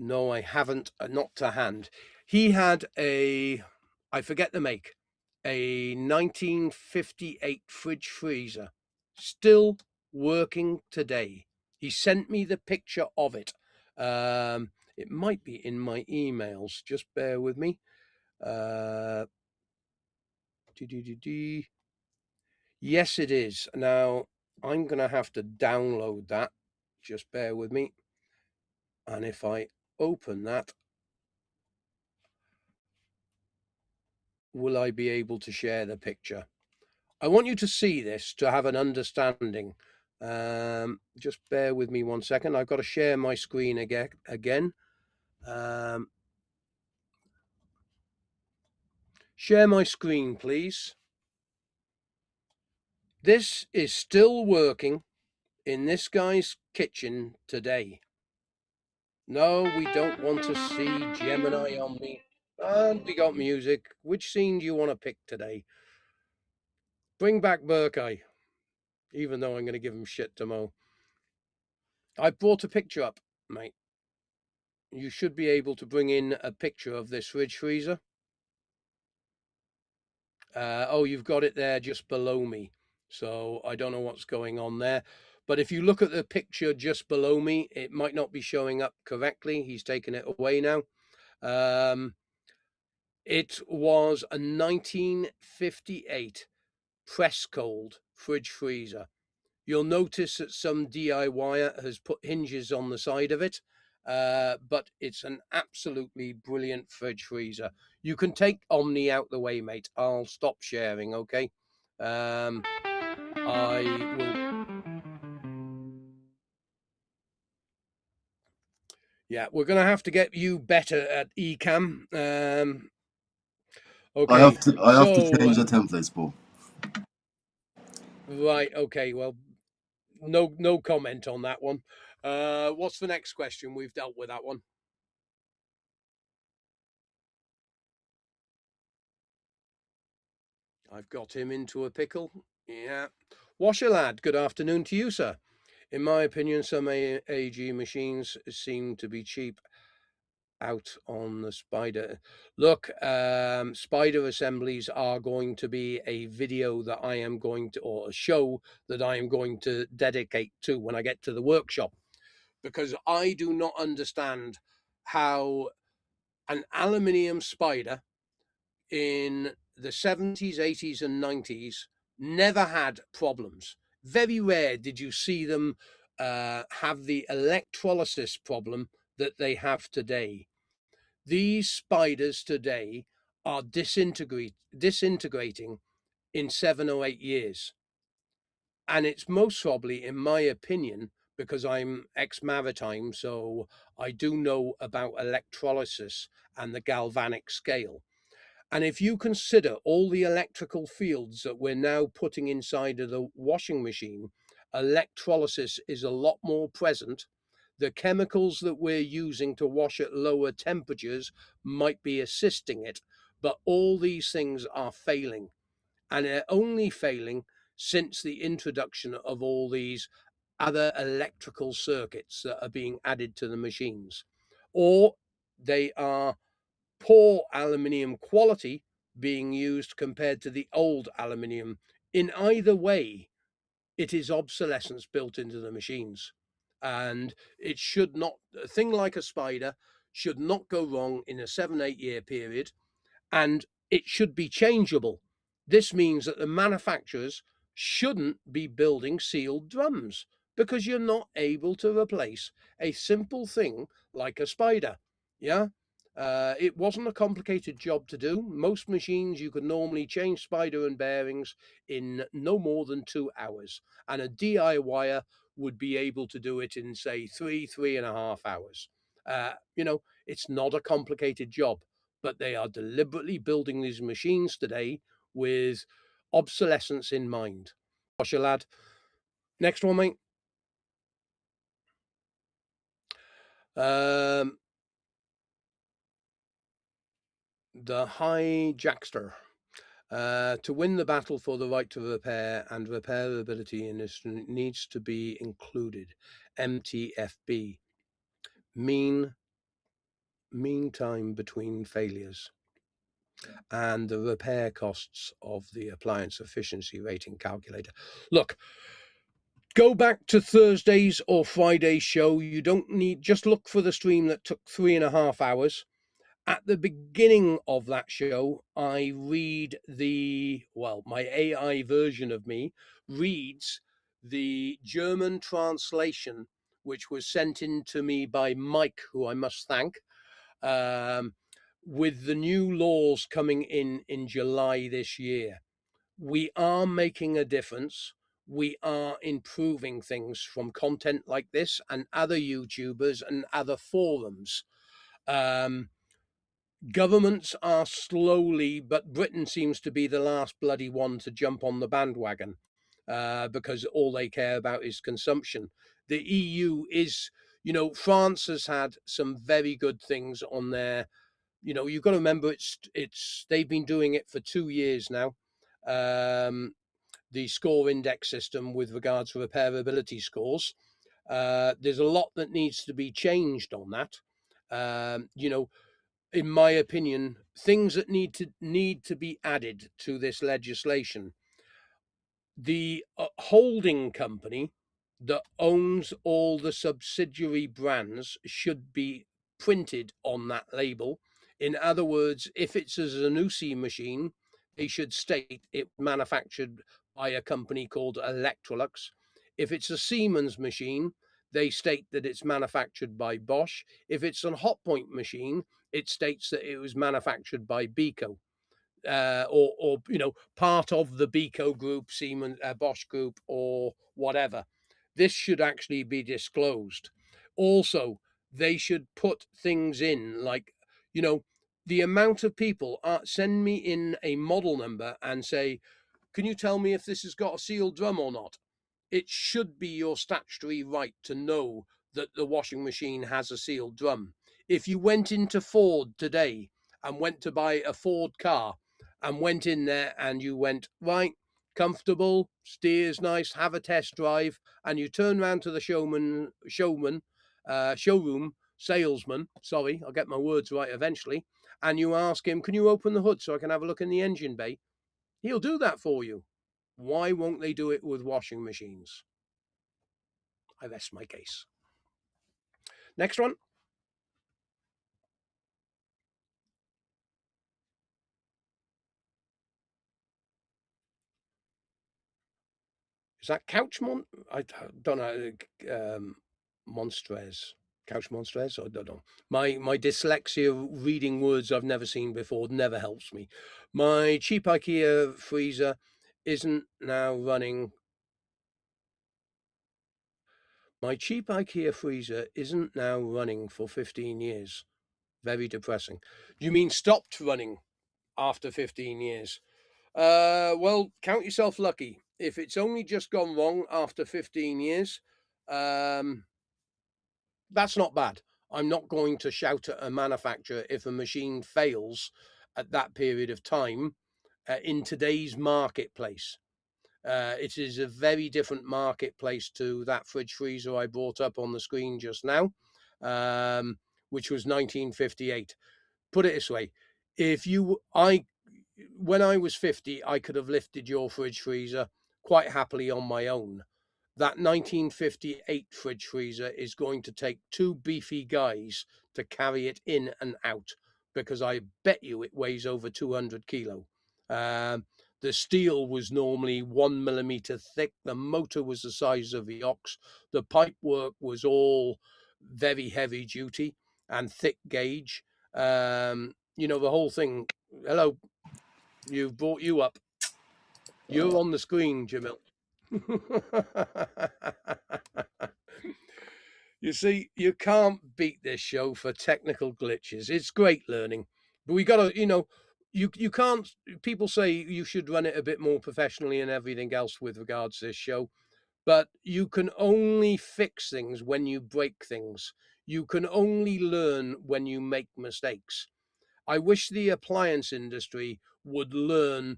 No, I haven't, not to hand. He had I forget the make, a 1958 fridge freezer, still working today. He sent me the picture of it. It might be in my emails. Just bear with me. Yes, it is. Now, I'm going to have to download that. Just bear with me. And if I open that, will I be able to share the picture? I want you to see this to have an understanding. Just bear with me 1 second. I've got to share my screen again. Share my screen, please. This is still working in this guy's kitchen today. No, we don't want to see Gemini on me. And we got music. Which scene do you want to pick today? Bring back Burkeye, even though I'm going to give him shit tomorrow. I brought a picture up, mate. You should be able to bring in a picture of this fridge freezer. Oh, you've got it there just below me. So I don't know what's going on there. But if you look at the picture just below me, it might not be showing up correctly. He's taken it away now. It was a 1958 press cold fridge freezer. You'll notice that some DIYer has put hinges on the side of it, but it's an absolutely brilliant fridge freezer. You can take Omni out the way, mate. I'll stop sharing, okay? I will. Yeah, we're going to have to get you better at eCam. I Okay, have to so change the templates, Paul. right, okay, well, no comment on that one. What's the next question? We've dealt with that one. I've got him into a pickle. Yeah. Washer Lad, good afternoon to you, sir. In my opinion, some AG machines seem to be cheap out on the Spider. Look, Spider assemblies are going to be a video that I am going to, or a show that I am going to dedicate to when I get to the workshop, because I do not understand how an aluminium Spider in the 70s, 80s, and 90s never had problems. Very rare did you see them have the electrolysis problem that they have today. These spiders today are disintegrating in 7 or 8 years. And it's most probably, in my opinion, because I'm ex-maritime, so I do know about electrolysis and the galvanic scale. And if you consider all the electrical fields that we're now putting inside of the washing machine, electrolysis is a lot more present. The chemicals that we're using to wash at lower temperatures might be assisting it, but all these things are failing. And they're only failing since the introduction of all these other electrical circuits that are being added to the machines. Or they are poor aluminium quality being used compared to the old aluminium. In either way, it is obsolescence built into the machines. And it should not, a thing like a Spider should not go wrong in a 7-8 year period, and it should be changeable. This means that the manufacturers shouldn't be building sealed drums, because you're not able to replace a simple thing like a Spider. Yeah. It wasn't a complicated job to do. Most machines you could normally change Spider and bearings in no more than 2 hours, and a DIYer would be able to do it in, say, 3.5 hours. It's not a complicated job, but they are deliberately building these machines today with obsolescence in mind. Washer Lad. Next one, mate. The High Jackster. To win the battle for the right to repair and repairability in this needs to be included. MTFB. Mean time between failures. And the repair costs of the appliance efficiency rating calculator. Look, go back to Thursday's or Friday's show. You don't need, just look for the stream that took 3.5 hours. At the beginning of that show, I read my AI version of me reads the German translation, which was sent in to me by Mike, who I must thank, with the new laws coming in July this year. We are making a difference. We are improving things from content like this and other YouTubers and other forums. Governments are slowly, but Britain seems to be the last bloody one to jump on the bandwagon, because all they care about is consumption. The EU is, France has had some very good things on there. You've got to remember they've been doing it for 2 years now. The score index system with regards to repairability scores. There's a lot that needs to be changed on that. In my opinion, things that need to be added to this legislation. The holding company that owns all the subsidiary brands should be printed on that label. In other words, if it's a Zanussi machine, they should state it manufactured by a company called Electrolux. If it's a Siemens machine, they state that it's manufactured by Bosch. If it's a Hotpoint machine, it states that it was manufactured by Beko, or part of the Beko group, Siemens, Bosch group, or whatever. This should actually be disclosed. Also, they should put things in like, you know, the amount of people send me in a model number and say, can you tell me if this has got a sealed drum or not? It should be your statutory right to know that the washing machine has a sealed drum. If you went into Ford today and went to buy a Ford car and went in there and you went, right, comfortable, steers nice, have a test drive, and you turn around to the salesman, sorry, I'll get my words right eventually, and you ask him, can you open the hood so I can have a look in the engine bay? He'll do that for you. Why won't they do it with washing machines? I rest my case. Next one. Is that I don't know. Monstres. Couch Monstres? I don't know. My dyslexia reading words I've never seen before never helps me. My cheap IKEA freezer isn't now running. My cheap IKEA freezer isn't now running for 15 years. Very depressing. You mean stopped running after 15 years? Well, count yourself lucky. If it's only just gone wrong after 15 years, that's not bad. I'm not going to shout at a manufacturer if a machine fails at that period of time in today's marketplace. It is a very different marketplace to that fridge freezer I brought up on the screen just now, which was 1958. Put it this way, when I was 50, I could have lifted your fridge freezer quite happily on my own. That 1958 fridge freezer is going to take two beefy guys to carry it in and out, because I bet you it weighs over 200 kilo. The steel was normally 1 millimeter thick. The motor was the size of the ox. The pipe work was all very heavy duty and thick gauge. The whole thing. Hello, you've brought you up. You're on the screen, Jamil. You see, you can't beat this show for technical glitches. It's great learning, but we got to, you can't. People say you should run it a bit more professionally and everything else with regards to this show, but you can only fix things when you break things. You can only learn when you make mistakes. I wish the appliance industry would learn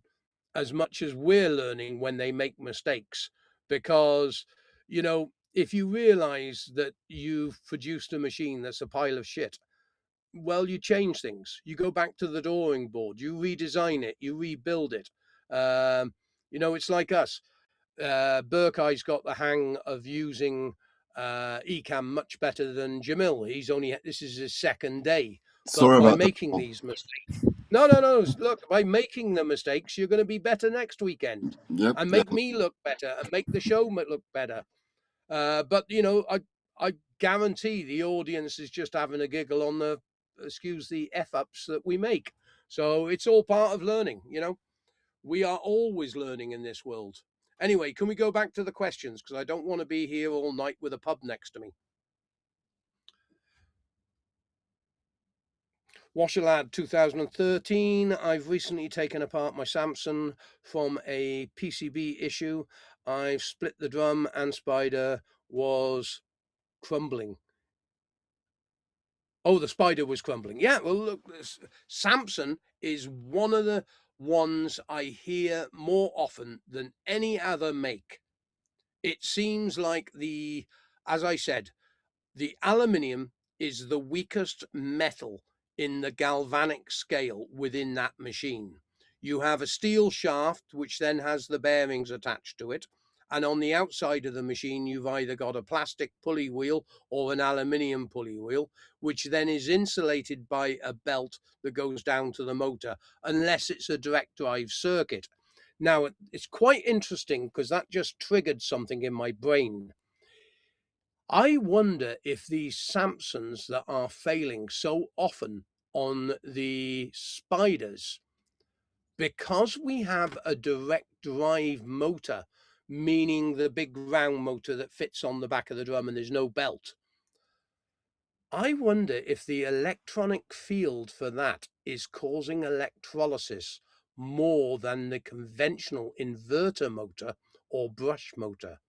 as much as we're learning when they make mistakes, because, if you realize that you've produced a machine that's a pile of shit, well, you change things. You go back to the drawing board, you redesign it, you rebuild it. It's like us. Burkeye's got the hang of using Ecamm much better than Jamil. This is his second day. But Sorry by about that. making these mistakes, no. Look, by making the mistakes, you're going to be better next weekend, Yep, and yep. make me look better, and make the show look better. But I guarantee the audience is just having a giggle on the, excuse the f ups that we make. So it's all part of learning. We are always learning in this world. Anyway, can we go back to the questions? Because I don't want to be here all night with a pub next to me. Washer Lad 2013. I've recently taken apart my Samsung from a PCB issue. I've split the drum and spider was crumbling. Oh, the spider was crumbling. Yeah, well, look, Samsung is one of the ones I hear more often than any other make. It seems like as I said, the aluminium is the weakest metal in the galvanic scale within that machine. You have a steel shaft, which then has the bearings attached to it. And on the outside of the machine, you've either got a plastic pulley wheel or an aluminium pulley wheel, which then is insulated by a belt that goes down to the motor, unless it's a direct drive circuit. Now, it's quite interesting because that just triggered something in my brain. I wonder if these Samsungs that are failing so often on the spiders, because we have a direct drive motor, meaning the big round motor that fits on the back of the drum and there's no belt, I wonder if the electronic field for that is causing electrolysis more than the conventional inverter motor or brush motor.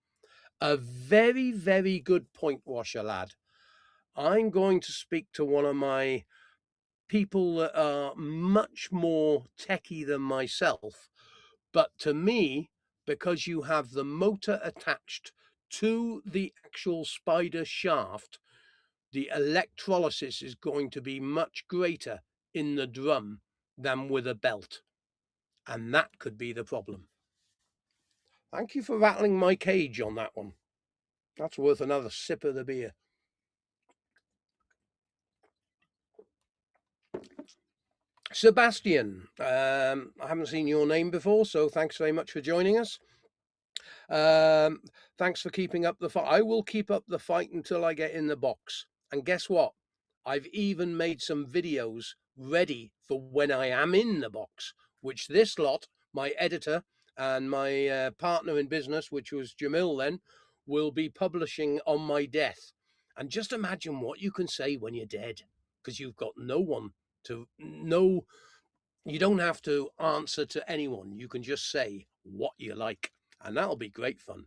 A very, very good point, Washer Lad. I'm going to speak to one of my people that are much more techie than myself. But to me, because you have the motor attached to the actual spider shaft, the electrolysis is going to be much greater in the drum than with a belt. And that could be the problem. Thank you for rattling my cage on that one. That's worth another sip of the beer. Sebastian, I haven't seen your name before, so thanks very much for joining us. Thanks for keeping up the fight. I will keep up the fight until I get in the box. And guess what? I've even made some videos ready for when I am in the box, which this lot, my editor and my partner in business, which was Jamil then, will be publishing on my death. And just imagine what you can say when you're dead, because you've got no one to know. You don't have to answer to anyone. You can just say what you like, and that'll be great fun.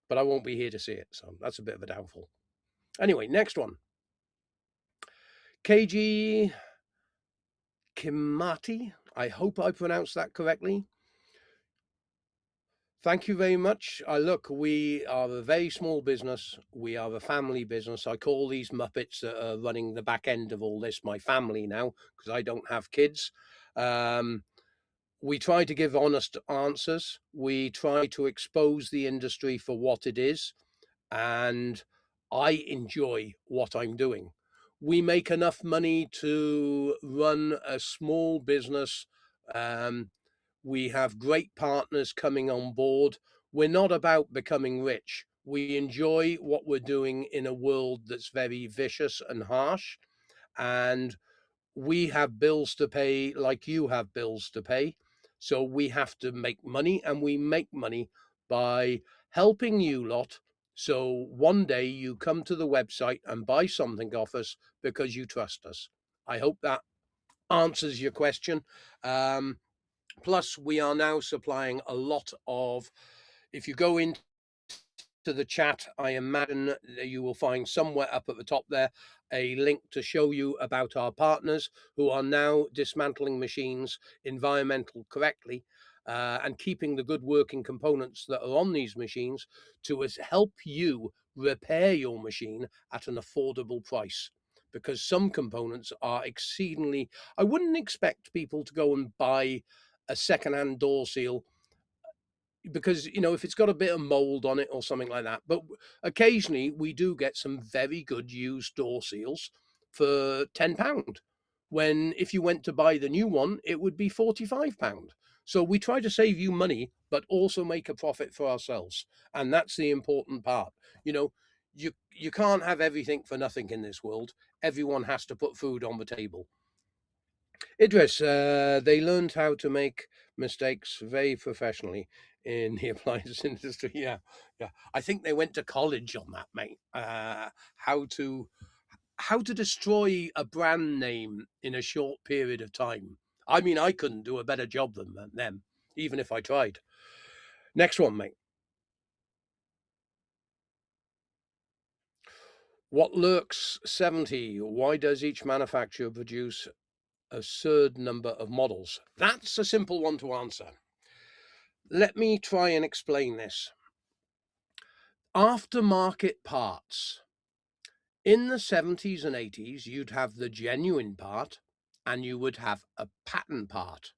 But I won't be here to see it, so that's a bit of a downfall. Anyway, next one. KG Kimati. I hope I pronounced that correctly. Thank you very much. Look, we are a very small business. We are a family business. I call these Muppets that are running the back end of all this my family now, because I don't have kids. We try to give honest answers. We try to expose the industry for what it is. And I enjoy what I'm doing. We make enough money to run a small business. We have great partners coming on board. We're not about becoming rich. We enjoy what we're doing in a world that's very vicious and harsh. And we have bills to pay like you have bills to pay. So we have to make money, and we make money by helping you lot. So one day you come to the website and buy something off us because you trust us. I hope that answers your question. Plus, we are now supplying a lot of, if you go into the chat, I imagine you will find somewhere up at the top there a link to show you about our partners who are now dismantling machines environmental correctly and keeping the good working components that are on these machines to help you repair your machine at an affordable price. Because some components are exceedingly, I wouldn't expect people to go and buy a second-hand door seal because if it's got a bit of mold on it or something like that. But occasionally we do get some very good used door seals for £10, when if you went to buy the new one it would be £45. So we try to save you money but also make a profit for ourselves, and that's the important part. You can't have everything for nothing in this world. Everyone has to put food on the table. Idris, they learned how to make mistakes very professionally in the appliance industry. Yeah. I think they went to college on that, mate. How to destroy a brand name in a short period of time. I mean, I couldn't do a better job than them, even if I tried. Next one, mate. What lurks 70? Why does each manufacturer produce a certain number of models? That's a simple one to answer. Let me try and explain this. Aftermarket parts. In the 70s and 80s, you'd have the genuine part and you would have a patent part.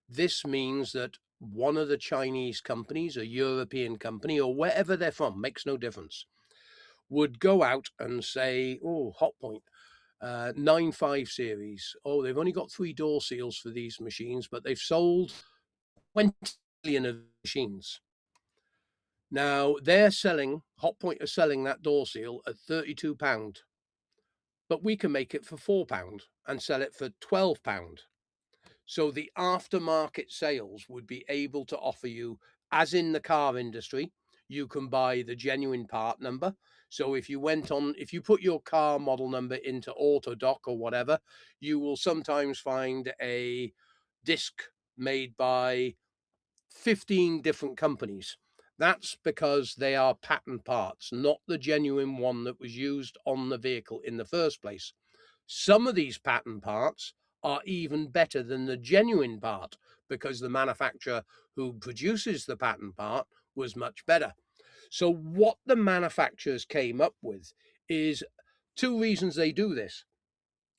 This means that one of the Chinese companies, a European company, or wherever they're from, makes no difference, would go out and say, Hotpoint, 9.5 series. They've only got 3 door seals for these machines, but they've sold 20 million of machines. Now they're selling, Hotpoint are selling that door seal at £32, but we can make it for £4 and sell it for £12. So the aftermarket sales would be able to offer you, as in the car industry, you can buy the genuine part number. So if you put your car model number into AutoDoc or whatever, you will sometimes find a disc made by 15 different companies. That's because they are patent parts, not the genuine one that was used on the vehicle in the first place. Some of these patent parts are even better than the genuine part because the manufacturer who produces the patent part was much better. So what the manufacturers came up with is two reasons they do this.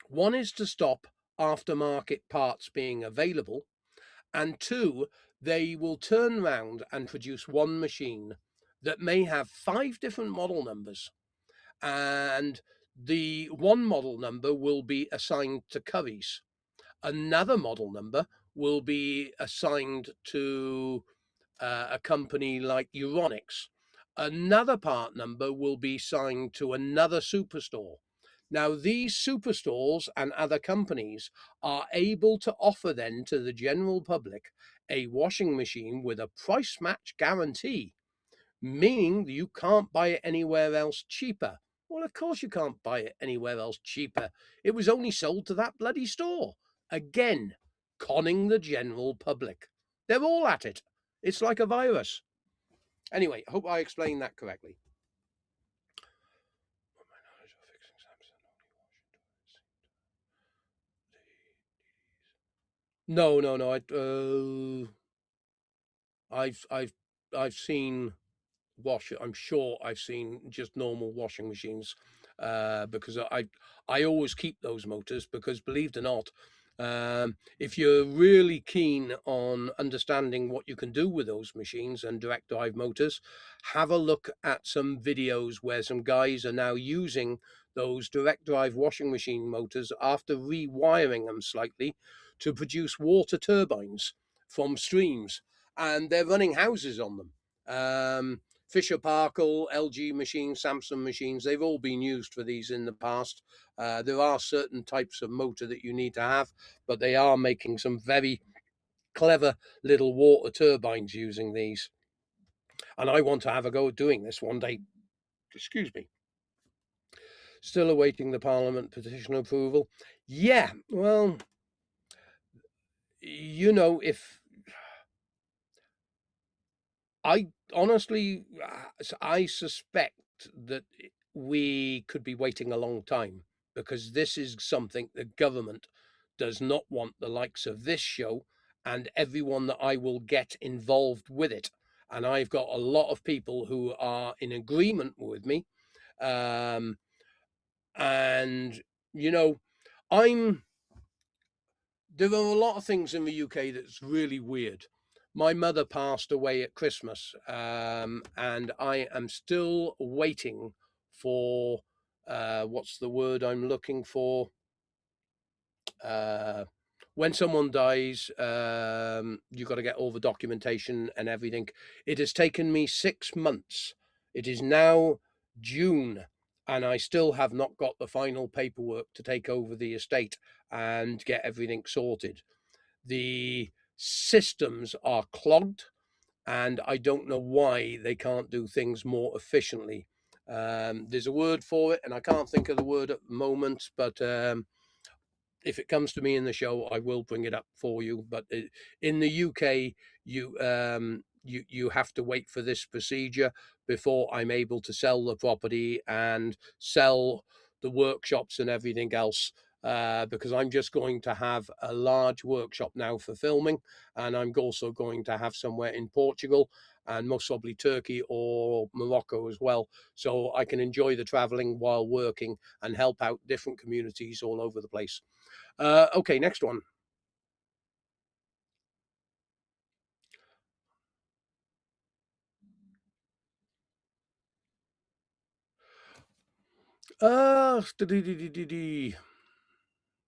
One is to stop aftermarket parts being available, and two, they will turn around and produce one machine that may have 5 different model numbers, and the one model number will be assigned to Curry's. Another model number will be assigned to a company like Euronics. Another part number will be assigned to another superstore. Now, these superstores and other companies are able to offer then to the general public a washing machine with a price match guarantee, meaning you can't buy it anywhere else cheaper. Well, of course you can't buy it anywhere else cheaper. It was only sold to that bloody store. Again, conning the general public. They're all at it. It's like a virus. Anyway, I hope I explained that correctly. No. I've seen I'm sure I've seen just normal washing machines, because I always keep those motors because, believe it or not, if you're really keen on understanding what you can do with those machines and direct drive motors, have a look at some videos where some guys are now using those direct drive washing machine motors after rewiring them slightly to produce water turbines from streams, and they're running houses on them. Fisher Parkle, LG machines, Samsung machines, they've all been used for these in the past. There are certain types of motor that you need to have, but they are making some very clever little water turbines using these. And I want to have a go at doing this one day. Excuse me. Still awaiting the Parliament petition approval. Yeah, well, if I honestly, I suspect that we could be waiting a long time, because this is something the government does not want the likes of this show and everyone that I will get involved with it. And I've got a lot of people who are in agreement with me. And, there are a lot of things in the UK that's really weird. My mother passed away at Christmas, and I am still waiting for what's the word I'm looking for? When someone dies, you've got to get all the documentation and everything. It has taken me 6 months. It is now June, and I still have not got the final paperwork to take over the estate and get everything sorted. The systems are clogged, and I don't know why they can't do things more efficiently. There's a word for it, and I can't think of the word at the moment, but if it comes to me in the show, I will bring it up for you. But in the UK, you have to wait for this procedure before I'm able to sell the property and sell the workshops and everything else. Because I'm just going to have a large workshop now for filming, and I'm also going to have somewhere in Portugal and most probably Turkey or Morocco as well, so I can enjoy the traveling while working and help out different communities all over the place. Okay, next one.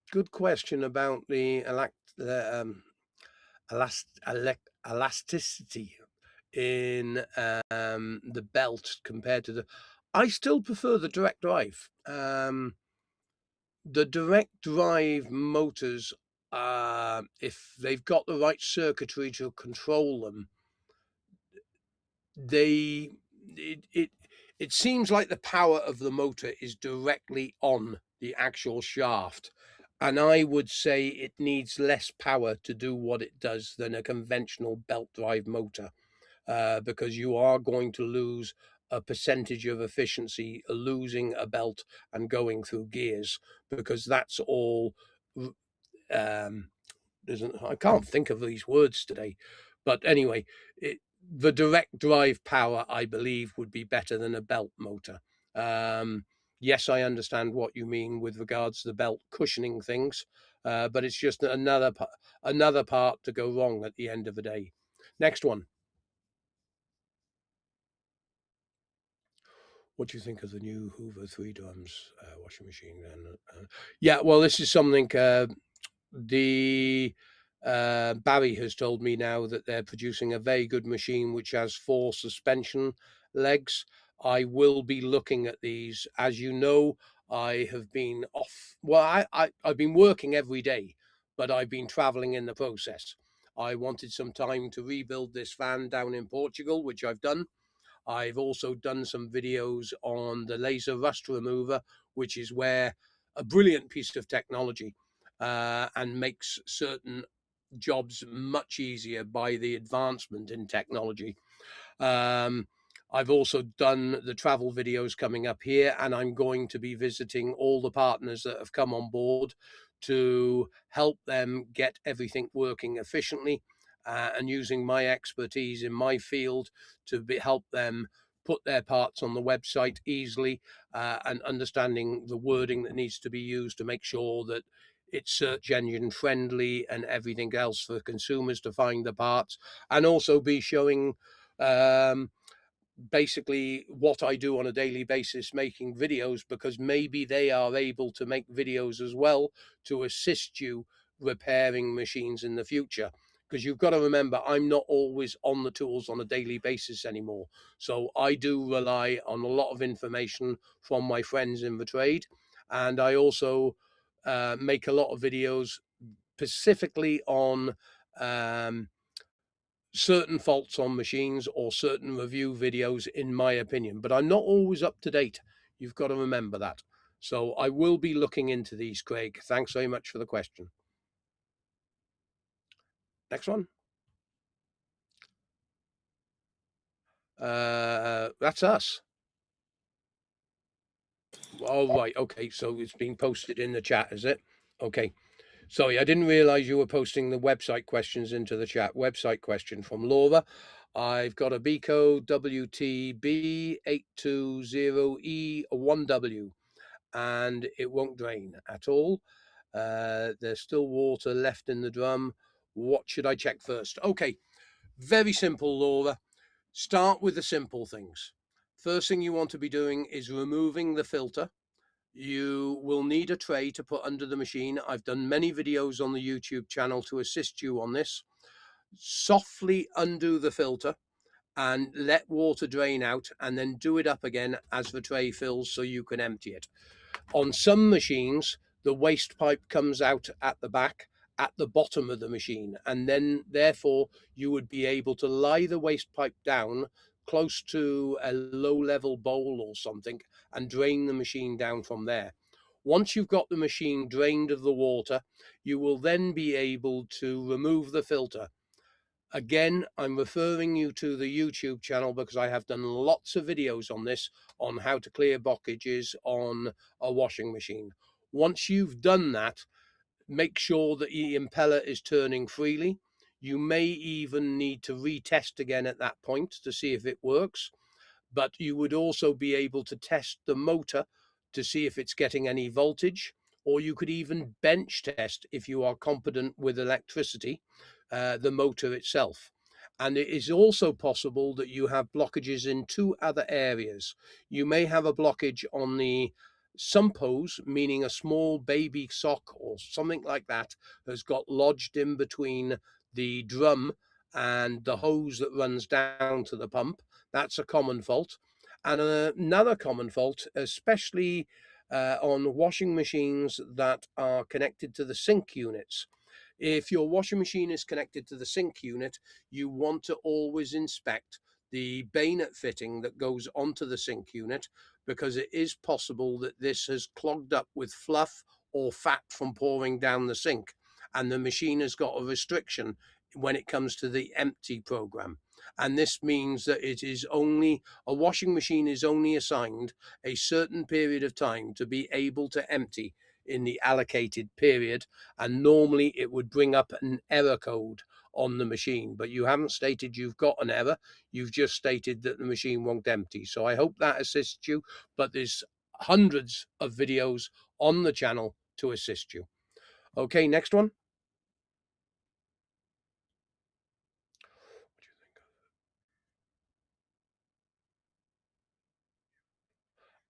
Good question about the elasticity in the belt compared to I still prefer the direct drive. The direct drive motors, if they've got the right circuitry to control them, they it seems like the power of the motor is directly on the actual shaft, and I would say it needs less power to do what it does than a conventional belt drive motor, because you are going to lose a percentage of efficiency losing a belt and going through gears, because that's all. Um, I can't think of these words today, but anyway, the direct drive power, I believe, would be better than a belt motor. Yes, I understand what you mean with regards to the belt cushioning things, but it's just another part to go wrong at the end of the day. Next one. What do you think of the new Hoover 3 drums washing machine? Yeah, well, this is something the Barry has told me now that they're producing a very good machine which has 4 suspension legs. I will be looking at these. As you know, I have been off. Well, I've been working every day, but I've been traveling in the process. I wanted some time to rebuild this van down in Portugal, which I've done. I've also done some videos on the laser rust remover, which is where a brilliant piece of technology, and makes certain jobs much easier by the advancement in technology. I've also done the travel videos coming up here, and I'm going to be visiting all the partners that have come on board to help them get everything working efficiently, and using my expertise in my field to help them put their parts on the website easily, and understanding the wording that needs to be used to make sure that it's search engine friendly and everything else for consumers to find the parts, and also be showing basically what I do on a daily basis, making videos, because maybe they are able to make videos as well to assist you repairing machines in the future. Because you've got to remember, I'm not always on the tools on a daily basis anymore. So I do rely on a lot of information from my friends in the trade. And I also make a lot of videos specifically on certain faults on machines or certain review videos, in my opinion, but I'm not always up to date. You've got to remember that. So I will be looking into these, Craig. Thanks very much for the question. Next one. That's us. Oh, right. Okay. So it's being posted in the chat, is it? Okay. Sorry, I didn't realize you were posting the website questions into the chat. Website question from Laura. I've got a Beko WTB820E1W, and it won't drain at all. There's still water left in the drum. What should I check first? Okay, very simple, Laura. Start with the simple things. First thing you want to be doing is removing the filter. You will need a tray to put under the machine. I've done many videos on the YouTube channel to assist you on this. Softly undo the filter and let water drain out, and then do it up again as the tray fills so you can empty it. On some machines, the waste pipe comes out at the back, at the bottom of the machine, and then therefore you would be able to lie the waste pipe down close to a low-level bowl or something and drain the machine down from there. Once you've got the machine drained of the water, you will then be able to remove the filter. Again, I'm referring you to the YouTube channel because I have done lots of videos on this, on how to clear blockages on a washing machine. Once you've done that, make sure that the impeller is turning freely. You may even need to retest again at that point to see if it works, but you would also be able to test the motor to see if it's getting any voltage, or you could even bench test, if you are competent with electricity, the motor itself. And it is also possible that you have blockages in 2 other areas. You may have a blockage on the sump hose, meaning a small baby sock or something like that has got lodged in between the drum and the hose that runs down to the pump. That's a common fault. And another common fault, especially on washing machines that are connected to the sink units. If your washing machine is connected to the sink unit, you want to always inspect the bayonet fitting that goes onto the sink unit, because it is possible that this has clogged up with fluff or fat from pouring down the sink, and the machine has got a restriction when it comes to the empty program. And this means that it is only, a washing machine is only assigned a certain period of time to be able to empty in the allocated period, and normally it would bring up an error code on the machine, but you haven't stated you've got an error, you've just stated that the machine won't empty. So I hope that assists you, but there's hundreds of videos on the channel to assist you. Okay, next one.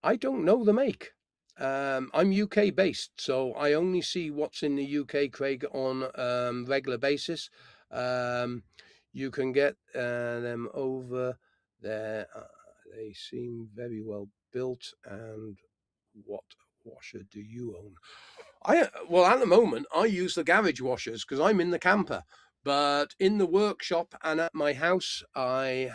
I don't know the make. I'm UK based, so I only see what's in the UK, Craig, on regular basis. You can get them over there. They seem very well built. And what washer do you own? Well, at the moment, I use the garage washers because I'm in the camper. But in the workshop and at my house, I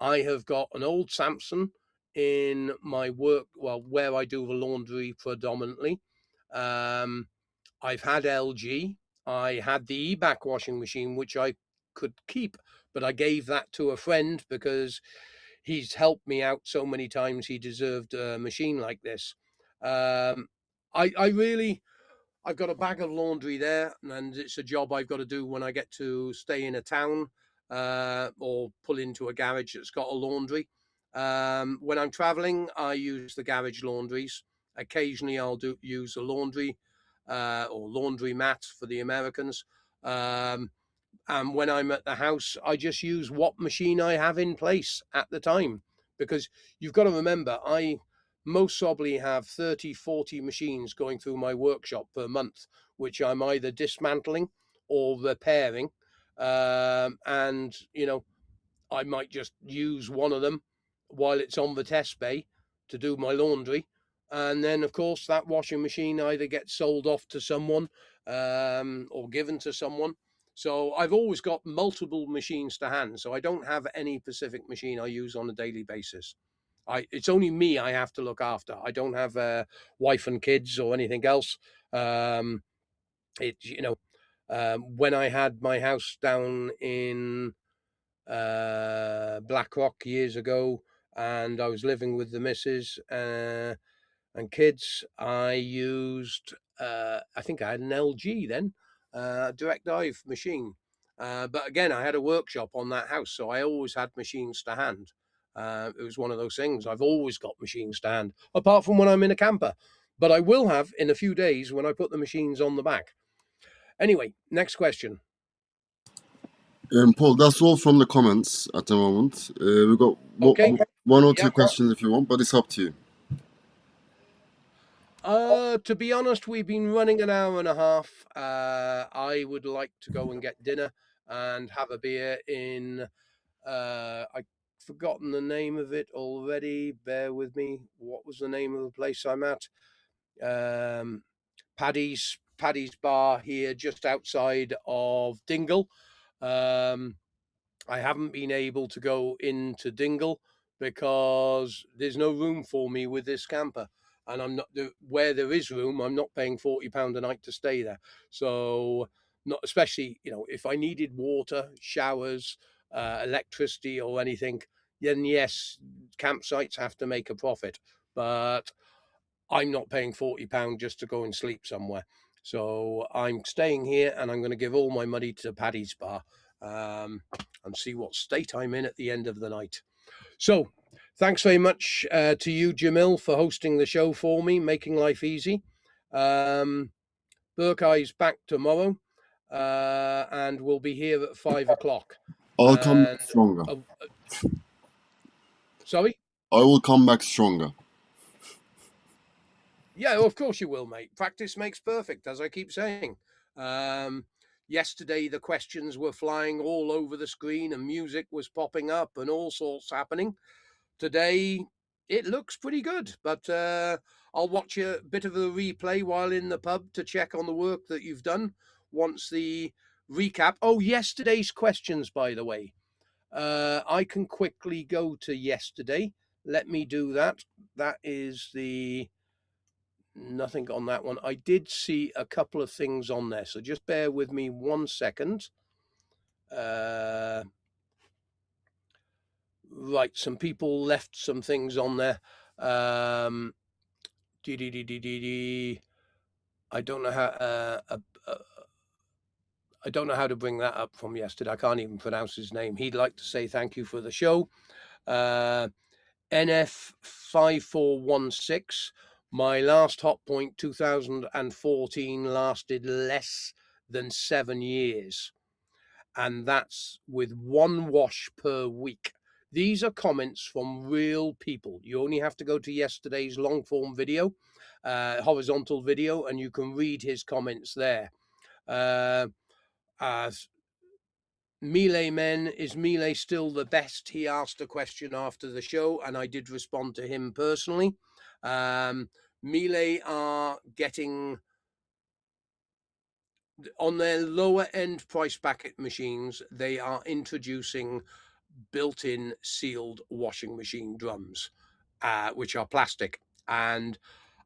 have got an old Samsung in my work, well, where I do the laundry predominantly. I've had LG. I had the eBack washing machine, which I could keep, but I gave that to a friend because he's helped me out so many times. He deserved a machine like this. I've got a bag of laundry there, and it's a job I've got to do when I get to stay in a town or pull into a garage that's got a laundry. When I'm traveling, I use the garage laundries. Occasionally, I'll use a laundry or laundry mat for the Americans. And when I'm at the house, I just use what machine I have in place at the time, because you've got to remember, I most probably have 30, 40 machines going through my workshop per month, which I'm either dismantling or repairing. And, you know, I might just use one of them while it's on the test bay to do my laundry. And then, of course, that washing machine either gets sold off to someone or given to someone. So I've always got multiple machines to hand. So I don't have any specific machine I use on a daily basis. It's only me I have to look after. I don't have a wife and kids or anything else. When I had my house down in Blackrock years ago, and I was living with the missus and kids, I used, I think I had an LG then, direct dive machine. But again, I had a workshop on that house, so I always had machines to hand. It was one of those things. I've always got machines to hand, apart from when I'm in a camper. But I will have in a few days when I put the machines on the back. Anyway, next question. Paul, that's all from the comments at the moment. We've got one or two questions if you want, but it's up to you. To be honest, we've been running an hour and a half. I would like to go and get dinner and have a beer in, I've forgotten the name of it already. Bear with me. What was the name of the place I'm at? Paddy's Bar here, just outside of Dingle. I haven't been able to go into Dingle because there's no room for me with this camper. And I'm not, where there is room, I'm not paying £40 a night to stay there. So, not especially, you know, if I needed water, showers, electricity, or anything, then yes, campsites have to make a profit. But I'm not paying £40 just to go and sleep somewhere. So I'm staying here, and I'm going to give all my money to Paddy's Bar and see what state I'm in at the end of the night. So thanks very much to you, Jamil, for hosting the show for me, making life easy. Burkeye's back tomorrow, and we'll be here at 5 o'clock. I'll come back stronger. Sorry? I will come back stronger. Yeah, of course you will, mate. Practice makes perfect, as I keep saying. Yesterday, the questions were flying all over the screen and music was popping up and all sorts happening. Today, it looks pretty good, but I'll watch a bit of a replay while in the pub to check on the work that you've done once the recap. Oh, yesterday's questions, by the way. I can quickly go to yesterday. Let me do that. That is nothing on that one. I did see a couple of things on there, so just bear with me 1 second. Right, some people left some things on there. I don't know how. I don't know how to bring that up from yesterday. I can't even pronounce his name. He'd like to say thank you for the show. NF5416. My last hot point 2014 lasted less than 7 years. And that's with 1 wash per week. These are comments from real people. You only have to go to yesterday's long form video, horizontal video, and you can read his comments there. Melee Men, is Melee still the best? He asked a question after the show, and I did respond to him personally. Melee are getting, on their lower end price bracket machines, they are introducing built-in sealed washing machine drums, which are plastic. And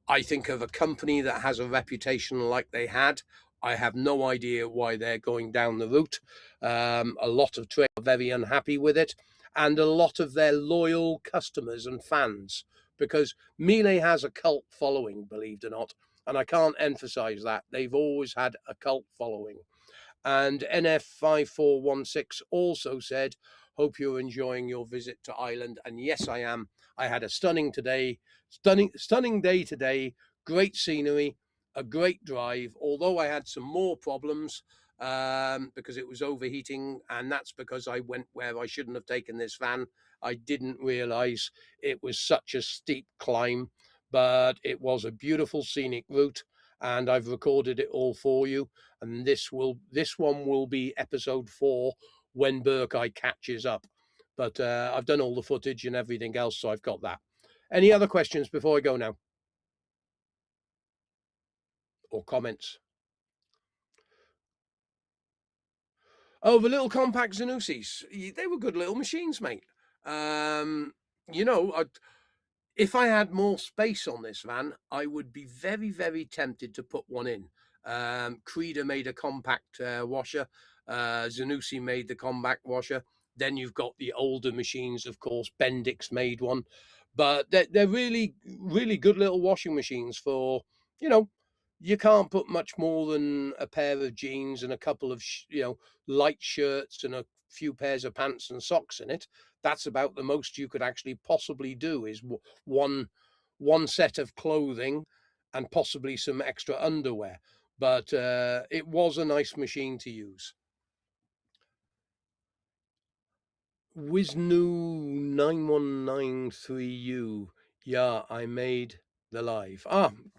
I think of a company that has a reputation like they had. I have no idea why they're going down the route. A lot of trade are very unhappy with it, and a lot of their loyal customers and fans, because Melee has a cult following, believe it or not, and I can't emphasize that. They've always had a cult following. And NF5416 also said, hope you're enjoying your visit to Ireland. And yes, I am. I had a stunning day today. Great scenery, a great drive, although I had some more problems because it was overheating, and that's because I went where I shouldn't have taken this van. I didn't realize it was such a steep climb, but it was a beautiful scenic route, and I've recorded it all for you. And this one will be episode 4 when Burkeye catches up. But I've done all the footage and everything else, so I've got that. Any other questions before I go now? Or comments? Oh, the little compact Zanussis. They were good little machines, mate. You know, if I had more space on this van, I would be very, very tempted to put one in. Creda made a compact washer. Zanussi made the compact washer. Then you've got the older machines, of course. Bendix made one. But they're really, really good little washing machines for, you know, you can't put much more than a pair of jeans and a couple of, light shirts and a few pairs of pants and socks in it. That's about the most you could actually possibly do, is one set of clothing and possibly some extra underwear. But it was a nice machine to use. Wisnu 9193U. Yeah, I made the live.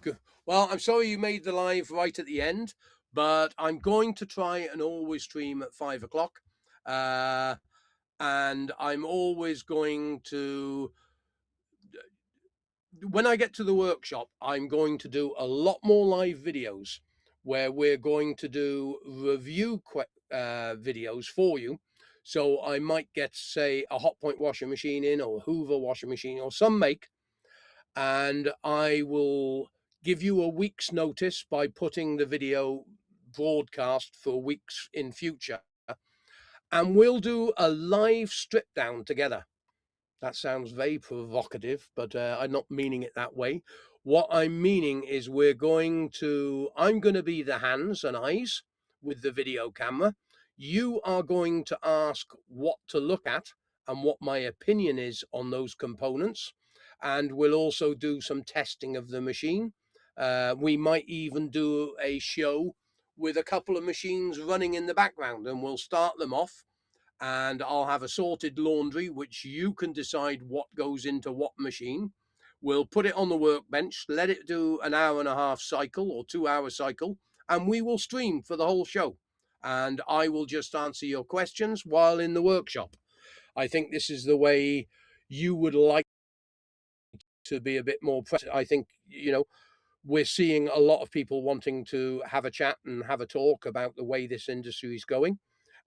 Good. Well, I'm sorry you made the live right at the end, but I'm going to try and always stream at 5 o'clock. And I'm always going to, when I get to the workshop, I'm going to do a lot more live videos where we're going to do review videos for you. So I might get, say, a hot point washing machine in, or a Hoover washing machine, or some make, and I will give you a week's notice by putting the video broadcast for weeks in future, and we'll do a live strip down together. That sounds very provocative, but I'm not meaning it that way. What I'm meaning is I'm going to be the hands and eyes with the video camera. You are going to ask what to look at and what my opinion is on those components. And we'll also do some testing of the machine. We might even do a show with a couple of machines running in the background, and we'll start them off. And I'll have a sorted laundry, which you can decide what goes into what machine. We'll put it on the workbench, let it do an 1.5-hour cycle or 2-hour cycle, and we will stream for the whole show. And I will just answer your questions while in the workshop. I think this is the way you would like to be a bit more present. I think, we're seeing a lot of people wanting to have a chat and have a talk about the way this industry is going.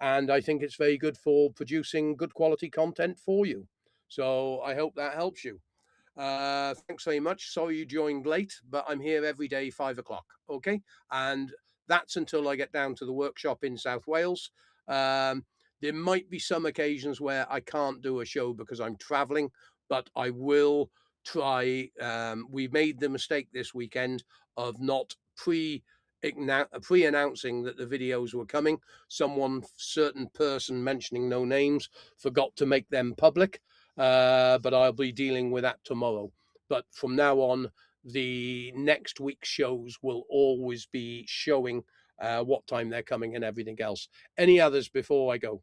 and I think it's very good for producing good quality content for you. So I hope that helps you. Thanks very much. Sorry you joined late, but I'm here every day, 5 o'clock. Okay. And that's until I get down to the workshop in South Wales. There might be some occasions where I can't do a show because I'm traveling, but I will try. We made the mistake this weekend of not pre-announcing that the videos were coming. Certain person mentioning no names forgot to make them public. But I'll be dealing with that tomorrow. But from now on, the next week's shows will always be showing what time they're coming and everything else. Any others before I go?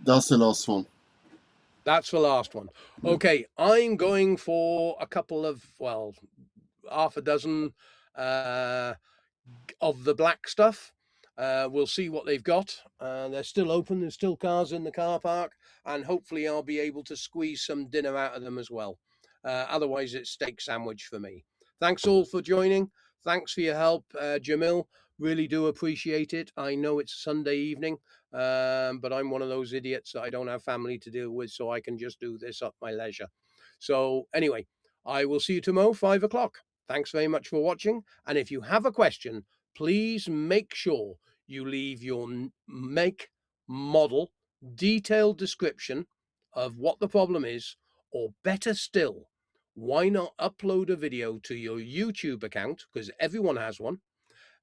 That's the last one. That's the last one. Okay, I'm going for a couple of, well, half a dozen of the black stuff. We'll see what they've got. They're still open. There's still cars in the car park, and hopefully I'll be able to squeeze some dinner out of them as well. Otherwise, it's steak sandwich for me. Thanks all for joining. Thanks for your help, Jamil. Really do appreciate it. I know it's Sunday evening, but I'm one of those idiots that I don't have family to deal with, so I can just do this at my leisure. So anyway, I will see you tomorrow, 5 o'clock. Thanks very much for watching. And if you have a question, please make sure you leave your make, model, detailed description of what the problem is, or better still, why not upload a video to your YouTube account, because everyone has one.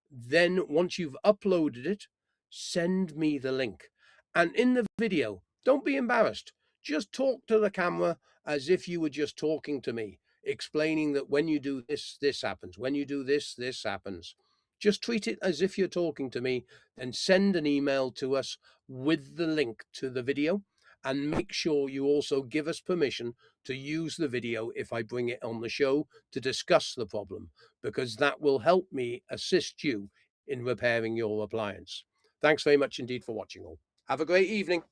Then once you've uploaded it, send me the link. And in the video, don't be embarrassed. Just talk to the camera as if you were just talking to me, explaining that when you do this, this happens. When you do this, this happens. Just treat it as if you're talking to me, and send an email to us with the link to the video. And make sure you also give us permission to use the video if I bring it on the show to discuss the problem, because that will help me assist you in repairing your appliance. Thanks very much indeed for watching all. Have a great evening.